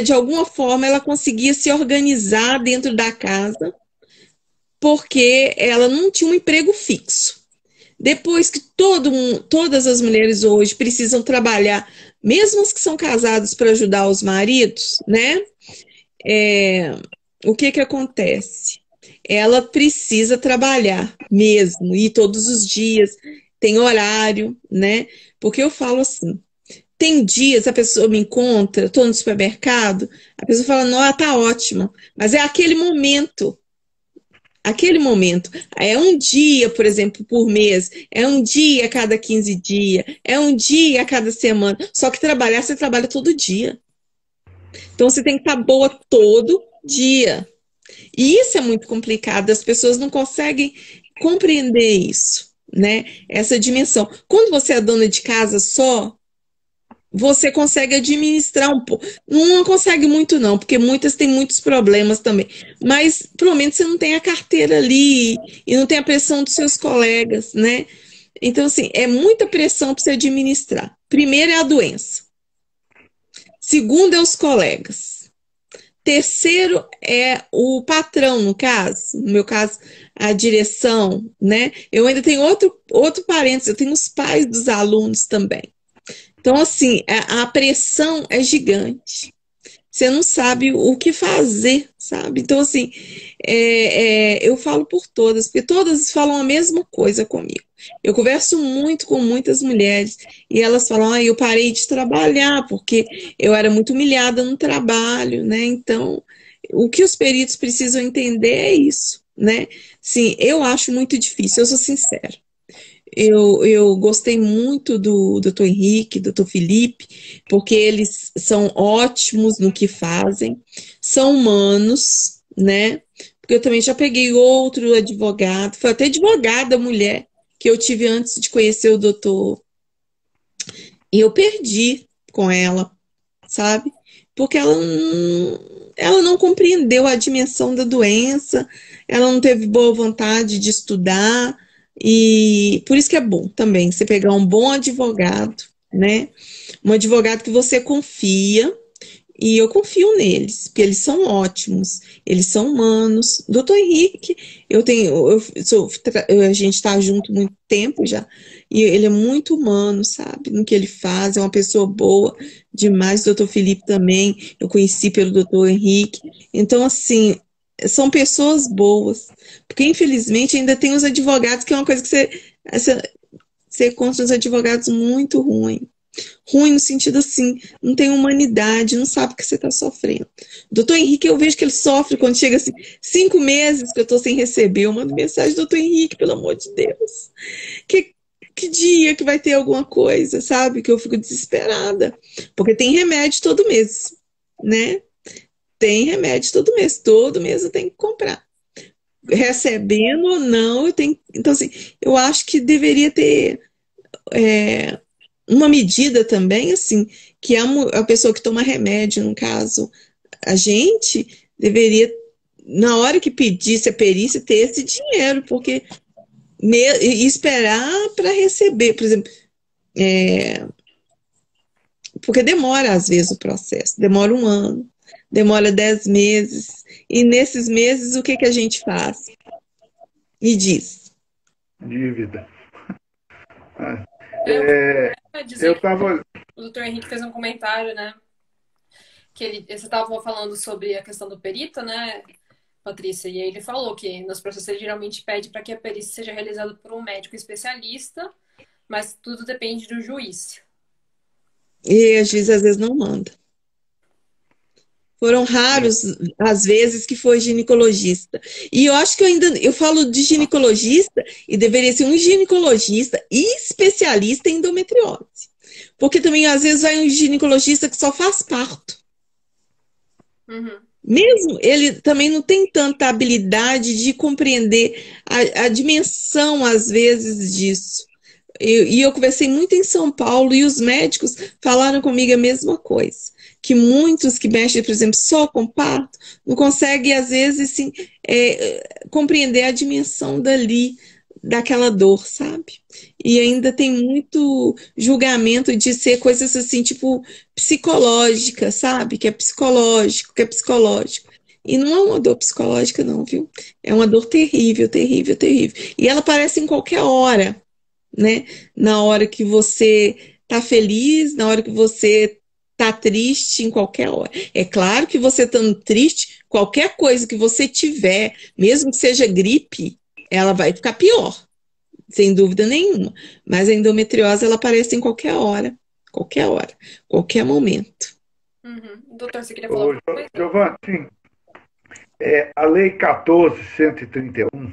de alguma forma, ela conseguia se organizar dentro da casa, porque ela não tinha um emprego fixo. Depois que todas as mulheres hoje precisam trabalhar, mesmo as que são casadas para ajudar os maridos, né? O que acontece? Ela precisa trabalhar mesmo, e todos os dias, tem horário, né? Porque eu falo assim, Tem dias a pessoa me encontra, estou no supermercado, a pessoa fala, não, ela tá ótima, mas é aquele momento. Aquele momento. É um dia, por exemplo, por mês, é um dia a cada 15 dias, é um dia a cada semana. Só que trabalhar, você trabalha todo dia. Então você tem que estar boa todo dia. E isso é muito complicado, as pessoas não conseguem compreender isso, né? Essa dimensão. Quando você é dona de casa só, você consegue administrar um pouco. Não consegue muito, não, porque muitas têm muitos problemas também. Mas, pelo menos, você não tem a carteira ali e não tem a pressão dos seus colegas, né? Então, assim, é muita pressão para você administrar. Primeiro é a doença. Segundo é os colegas. Terceiro é o patrão, no caso. No meu caso, a direção, né? Eu ainda tenho outro parênteses, eu tenho os pais dos alunos também. Então, assim, a pressão é gigante. Você não sabe o que fazer, sabe? Então, assim, eu falo por todas, porque todas falam a mesma coisa comigo. Eu converso muito com muitas mulheres e elas falam, eu parei de trabalhar porque eu era muito humilhada no trabalho, né? Então, o que os peritos precisam entender é isso, né? Sim, eu acho muito difícil, eu sou sincera. Eu gostei muito do Dr. Henrique, Dr. Felipe, porque eles são ótimos no que fazem, são humanos, né? Porque eu também já peguei outro advogado, foi até advogada mulher que eu tive antes de conhecer o doutor, e eu perdi com ela, sabe? Porque ela não compreendeu a dimensão da doença, ela não teve boa vontade de estudar, e por isso que é bom também você pegar um bom advogado, né? Um advogado que você confia, e eu confio neles, porque eles são ótimos, eles são humanos. Doutor Henrique, a gente está junto há muito tempo já, e ele é muito humano, sabe? No que ele faz, é uma pessoa boa demais. Doutor Felipe também, eu conheci pelo doutor Henrique. Então, assim, são pessoas boas, porque infelizmente ainda tem os advogados, que é uma coisa que você encontra os advogados muito ruins. Ruim no sentido assim, não tem humanidade, não sabe o que você está sofrendo. Doutor Henrique, eu vejo que ele sofre quando chega assim, 5 meses que eu estou sem receber. Eu mando mensagem, doutor Henrique, pelo amor de Deus. Que dia que vai ter alguma coisa, sabe? Que eu fico desesperada. Porque tem remédio todo mês, né? Tem remédio todo mês eu tenho que comprar. Recebendo ou não, eu tenho. Então, assim, eu acho que deveria ter. Uma medida também, assim, que a pessoa que toma remédio, no caso, a gente deveria, na hora que pedisse a perícia, ter esse dinheiro, porque e esperar para receber, por exemplo, porque demora às vezes o processo, demora 1 ano, demora 10 meses, e nesses meses o que a gente faz? Me diz. Dívida. Eu dizer Eu estava. o doutor Henrique fez um comentário, né? Que você estava falando sobre a questão do perito, né, Patrícia? E aí ele falou que nos processos ele geralmente pede para que a perícia seja realizada por um médico especialista, mas tudo depende do juiz. E a juiz às vezes não manda. Foram raros as vezes que foi ginecologista. E eu acho que eu falo de ginecologista e deveria ser um ginecologista especialista em endometriose. Porque também às vezes vai um ginecologista que só faz parto. Uhum. Mesmo ele também não tem tanta habilidade de compreender a dimensão, às vezes, disso. E eu conversei muito em São Paulo e os médicos falaram comigo a mesma coisa. Que muitos que mexem, por exemplo, só com parto, não conseguem, às vezes, assim, compreender a dimensão daquela dor, sabe? E ainda tem muito julgamento de ser coisas assim, tipo, psicológica, sabe? Que é psicológico, que é psicológico. E não é uma dor psicológica, não, viu? É uma dor terrível, terrível, terrível. E ela aparece em qualquer hora, né? Na hora que você tá feliz, na hora que você tá triste, em qualquer hora. É claro que você estando triste, qualquer coisa que você tiver, mesmo que seja gripe, ela vai ficar pior, sem dúvida nenhuma. Mas a endometriose, ela aparece em qualquer hora. qualquer hora, qualquer momento. Doutor, você queria falar Ô, alguma coisa? Giovanni, sim, a Lei 14.131,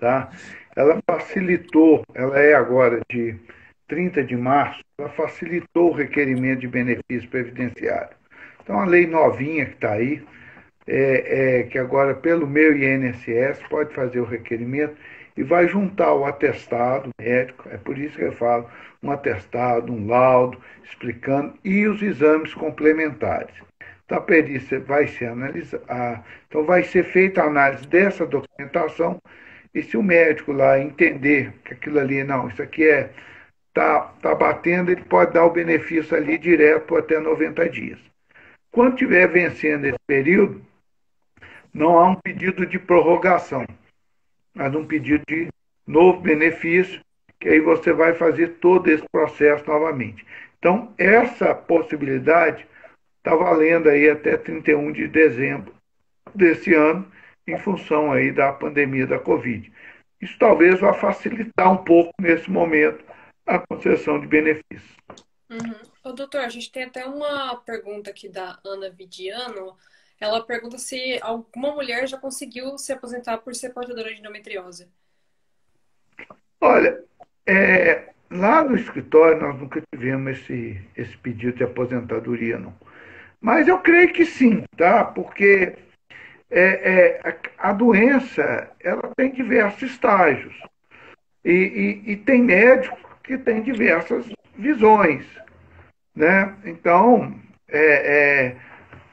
tá? Ela facilitou, ela é agora de 30 de março, ela facilitou o requerimento de benefício previdenciário. Então, a lei novinha que está aí, que agora, pelo meu INSS, pode fazer o requerimento e vai juntar o atestado médico, é por isso que eu falo, um atestado, um laudo, explicando, e os exames complementares. Então, a perícia vai ser analisada, então vai ser feita a análise dessa documentação, e se o médico lá entender que aquilo ali, não, isso aqui tá batendo, ele pode dar o benefício ali direto por até 90 dias. Quando estiver vencendo esse período, não há um pedido de prorrogação, mas um pedido de novo benefício, que aí você vai fazer todo esse processo novamente. Então, essa possibilidade está valendo aí até 31 de dezembro desse ano, em função aí da pandemia da Covid. Isso talvez vá facilitar um pouco, nesse momento, a concessão de benefícios. Ô, doutor, a gente tem até uma pergunta aqui da Ana Vidiano. Ela pergunta se alguma mulher já conseguiu se aposentar por ser portadora de endometriose. Olha, lá no escritório nós nunca tivemos esse pedido de aposentadoria, não. Mas eu creio que sim, tá? Porque a doença ela tem diversos estágios. E tem médicos que têm diversas visões, né? Então,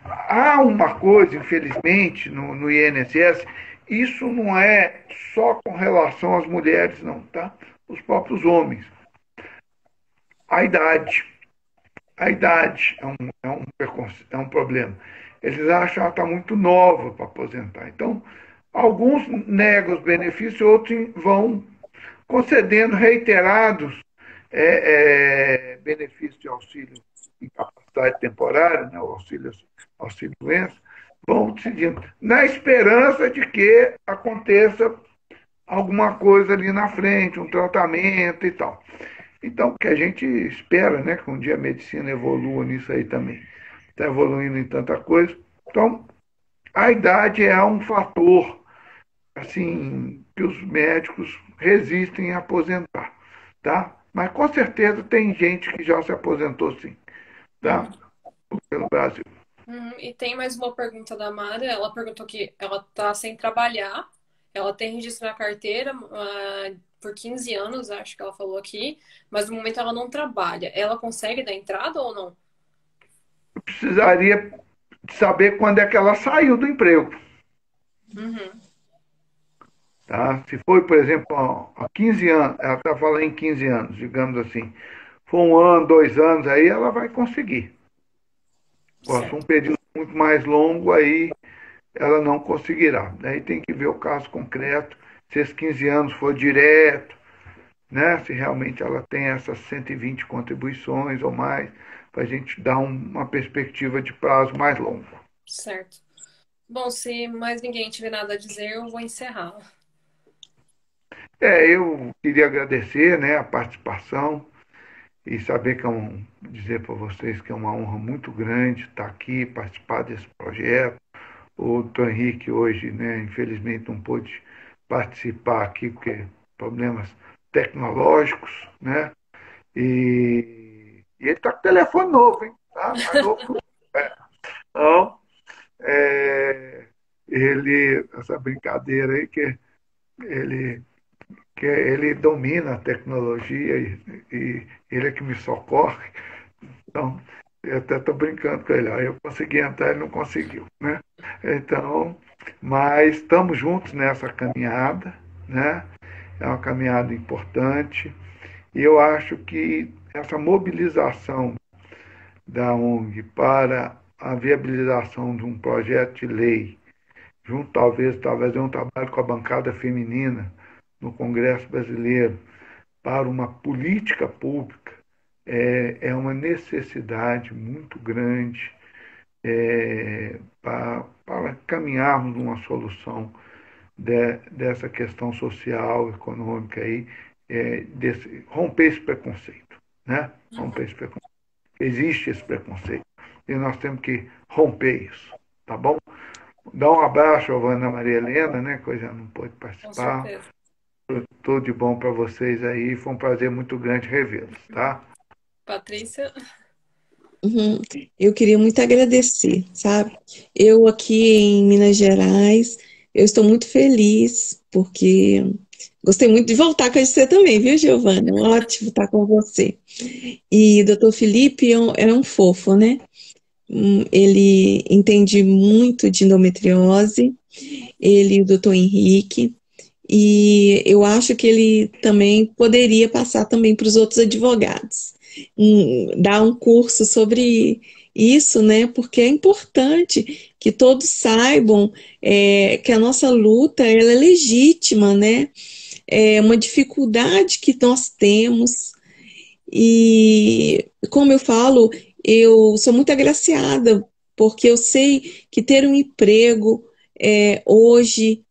há uma coisa, infelizmente, no INSS, isso não é só com relação às mulheres, não, tá? Os próprios homens. A idade. A idade é um problema. Eles acham que ela está muito nova para aposentar. Então, alguns negam os benefícios, outros vão concedendo reiterados benefícios de auxílio incapacidade temporária, né, o auxílio doença, vão decidindo, na esperança de que aconteça alguma coisa ali na frente, um tratamento e tal. Então, o que a gente espera, né, que um dia a medicina evolua nisso aí também. Está evoluindo em tanta coisa. Então, a idade é um fator assim que os médicos resistem a aposentar, tá? Mas com certeza tem gente que já se aposentou sim, tá? Pelo Brasil. E tem mais uma pergunta da Mara. Ela perguntou que ela está sem trabalhar, ela tem registro na carteira por 15 anos, acho que ela falou aqui, mas no momento ela não trabalha. Ela consegue dar entrada ou não? Eu precisaria saber quando é que ela saiu do emprego. Tá? Se foi, por exemplo, há 15 anos, ela está falando em 15 anos, digamos assim, for 1 ano, 2 anos, aí ela vai conseguir. Agora, se um Certo. período muito mais longo, aí ela não conseguirá. Daí tem que ver o caso concreto, se esses 15 anos for direto, né? Se realmente ela tem essas 120 contribuições ou mais, para a gente dar uma perspectiva de prazo mais longo. Certo. Bom, se mais ninguém tiver nada a dizer, eu vou encerrar. Eu queria agradecer, né, a participação e saber que dizer para vocês que é uma honra muito grande estar aqui, participar desse projeto. O Dr. Henrique hoje, né, infelizmente não pôde participar aqui porque problemas tecnológicos, né? E ele está com telefone novo, hein? Tá? Mais novo. Então, essa brincadeira aí ele, que ele domina a tecnologia e ele é que me socorre. Então, eu até estou brincando com ele. Eu consegui entrar, ele não conseguiu, né? Então, mas estamos juntos nessa caminhada, né? É uma caminhada importante e eu acho que essa mobilização da ONG para a viabilização de um projeto de lei, junto talvez um trabalho com a bancada feminina no Congresso Brasileiro, para uma política pública, é uma necessidade muito grande para caminharmos numa solução dessa questão social, econômica aí, romper esse preconceito, né? Romper esse preconceito. Existe esse preconceito. E nós temos que romper isso, tá bom? Dá um abraço à Ana Maria Helena, né? Coisa não pôde Com participar. certeza. Tudo de bom para vocês aí. Foi um prazer muito grande revê-los, tá? Patrícia, Uhum. Eu queria muito agradecer, sabe? Eu aqui em Minas Gerais, eu estou muito feliz, porque gostei muito de voltar com você também, viu, Giovana? Ótimo estar com você. E o doutor Felipe é um fofo, né? Ele entende muito de endometriose, ele e o doutor Henrique, e eu acho que ele também poderia passar também para os outros advogados, dar um curso sobre isso, né? Porque é importante que todos saibam que a nossa luta ela é legítima, né? É uma dificuldade que nós temos e, como eu falo, eu sou muito agraciada, porque eu sei que ter um emprego hoje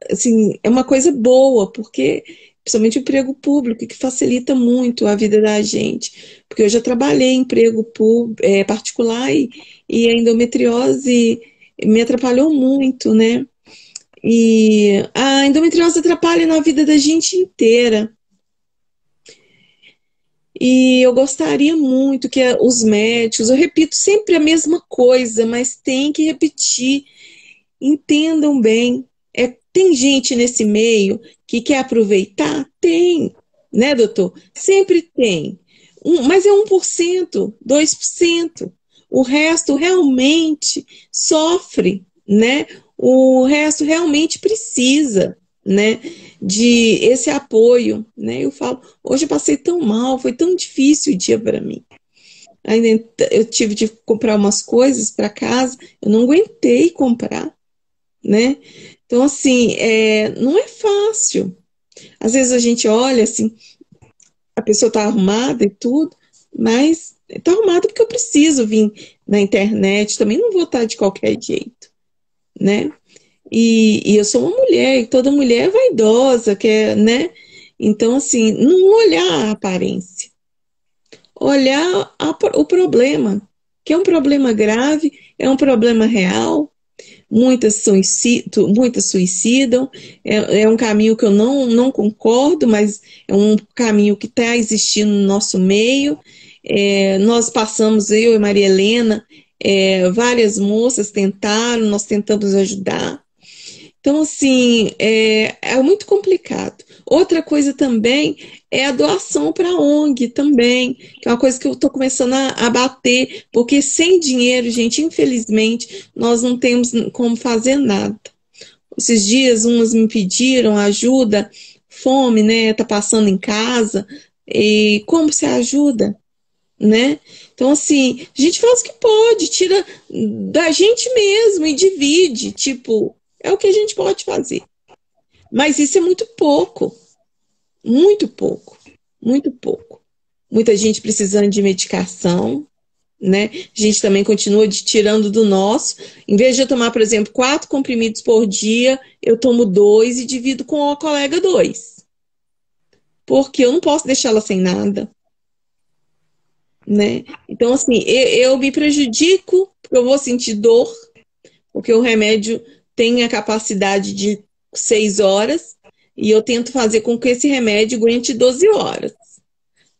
assim, é uma coisa boa, porque principalmente o emprego público, que facilita muito a vida da gente. Porque eu já trabalhei em emprego particular e a endometriose me atrapalhou muito, né? E a endometriose atrapalha na vida da gente inteira. E eu gostaria muito que os médicos, eu repito sempre a mesma coisa, mas tem que repetir, entendam bem. Tem gente nesse meio que quer aproveitar? Tem, né, doutor? Sempre tem. Mas é 1%, 2%. O resto realmente sofre, né? O resto realmente precisa, né, de esse apoio, né? Eu falo, hoje eu passei tão mal, foi tão difícil o dia para mim. Ainda eu tive de comprar umas coisas para casa, eu não aguentei comprar, né? Então, assim, não é fácil. Às vezes a gente olha assim, a pessoa está arrumada e tudo, mas está arrumada porque eu preciso vir na internet, também não vou estar de qualquer jeito, né? E eu sou uma mulher, e toda mulher é vaidosa, quer, né? Então, assim, não olhar a aparência, olhar o problema, que é um problema grave, é um problema real. Muitas suicidam, é um caminho que eu não concordo, mas é um caminho que está existindo no nosso meio. Nós passamos, eu e Maria Helena, várias moças tentaram, nós tentamos ajudar. Então, assim, é muito complicado. Outra coisa também é a doação para a ONG também, que é uma coisa que eu estou começando a bater, porque sem dinheiro, gente, infelizmente, nós não temos como fazer nada. Esses dias, umas me pediram ajuda, fome, né? Tá passando em casa, e como você ajuda, né? Então, assim, a gente faz o que pode, tira da gente mesmo e divide, tipo, é o que a gente pode fazer. Mas isso é muito pouco, muito pouco, muito pouco. Muita gente precisando de medicação, né? A gente também continua tirando do nosso. Em vez de eu tomar, por exemplo, 4 comprimidos por dia, eu tomo 2 e divido com a colega 2. Porque eu não posso deixá-la sem nada, né? Então, assim, eu me prejudico, porque eu vou sentir dor, porque o remédio tem a capacidade de 6 horas, e eu tento fazer com que esse remédio aguente 12 horas,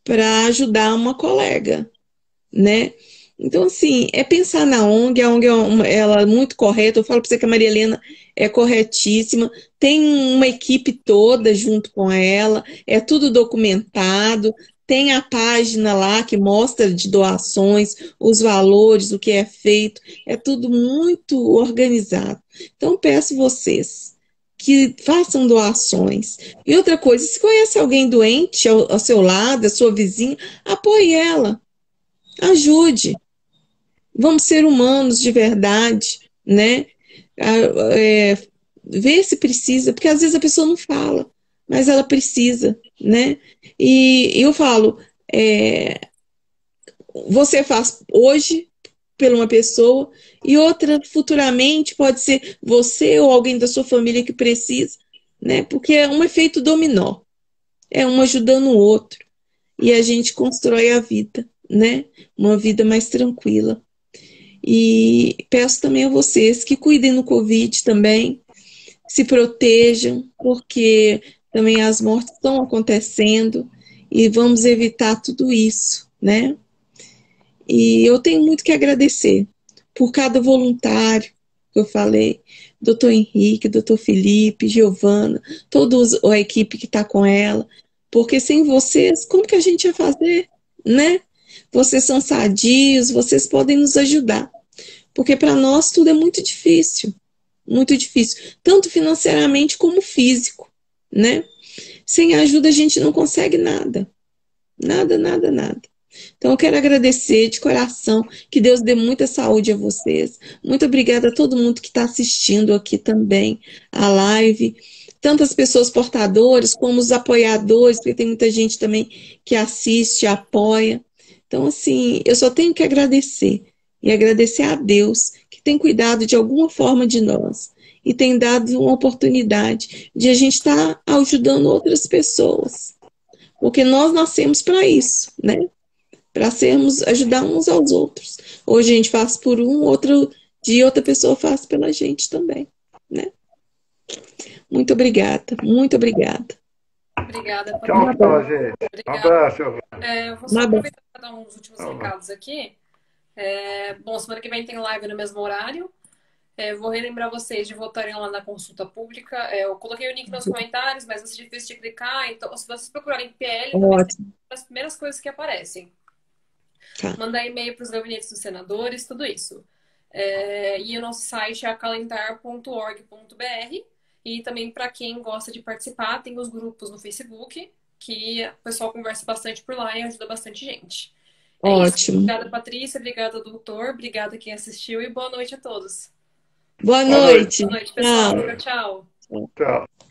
para ajudar uma colega, né? Então, assim, é pensar na ONG, a ONG ela é muito correta, eu falo para você que a Maria Helena é corretíssima, tem uma equipe toda junto com ela, é tudo documentado, tem a página lá que mostra de doações, os valores, o que é feito, é tudo muito organizado. Então, peço vocês que façam doações. E outra coisa, se conhece alguém doente ao seu lado, a sua vizinha, apoie ela, ajude. Vamos ser humanos de verdade, né? Ver se precisa, porque às vezes a pessoa não fala, mas ela precisa, né? E eu falo, você faz hoje por uma pessoa e outra futuramente pode ser você ou alguém da sua família que precisa, né? Porque é um efeito dominó. é um ajudando o outro. E a gente constrói a vida, né? Uma vida mais tranquila. E peço também a vocês que cuidem no Covid também, se protejam, porque também as mortes estão acontecendo e vamos evitar tudo isso, né? E eu tenho muito que agradecer por cada voluntário que eu falei, doutor Henrique, doutor Felipe, Giovana, toda a equipe que está com ela, porque sem vocês, como que a gente ia fazer, né? Vocês são sadios, vocês podem nos ajudar, porque para nós tudo é muito difícil, tanto financeiramente como físico, né? Sem ajuda a gente não consegue nada, nada, nada, nada. Então, eu quero agradecer de coração, que Deus dê muita saúde a vocês. Muito obrigada a todo mundo que está assistindo aqui também a live. Tantas pessoas portadoras, como os apoiadores, porque tem muita gente também que assiste, apoia. Então, assim, eu só tenho que agradecer. E agradecer a Deus, que tem cuidado de alguma forma de nós. E tem dado uma oportunidade de a gente estar ajudando outras pessoas. Porque nós nascemos para isso, né? Para sermos, ajudar uns aos outros. Hoje a gente faz por um, outro dia outra pessoa faz pela gente também, né? Muito obrigada, muito obrigada. Obrigada, Tchau, Patrícia. tchau, gente. Um Obrigada. abraço. Eu vou só aproveitar para dar uns últimos Tá bom. recados aqui. Bom, semana que vem tem live no mesmo horário. Vou relembrar vocês de votarem lá na consulta pública. Eu coloquei o link nos comentários, mas vai ser difícil de clicar. Então, se vocês procurarem PL, vai ser uma das primeiras coisas que aparecem. Tá. Mandar e-mail para os gabinetes dos senadores, tudo isso. E o nosso site é acalentar.org.br. E também, para quem gosta de participar, tem os grupos no Facebook, que o pessoal conversa bastante por lá e ajuda bastante gente. Ótimo. Obrigada, Patrícia. Obrigada, doutor. Obrigada quem assistiu e boa noite a todos. Boa noite. Boa noite, pessoal. Tchau. Tchau.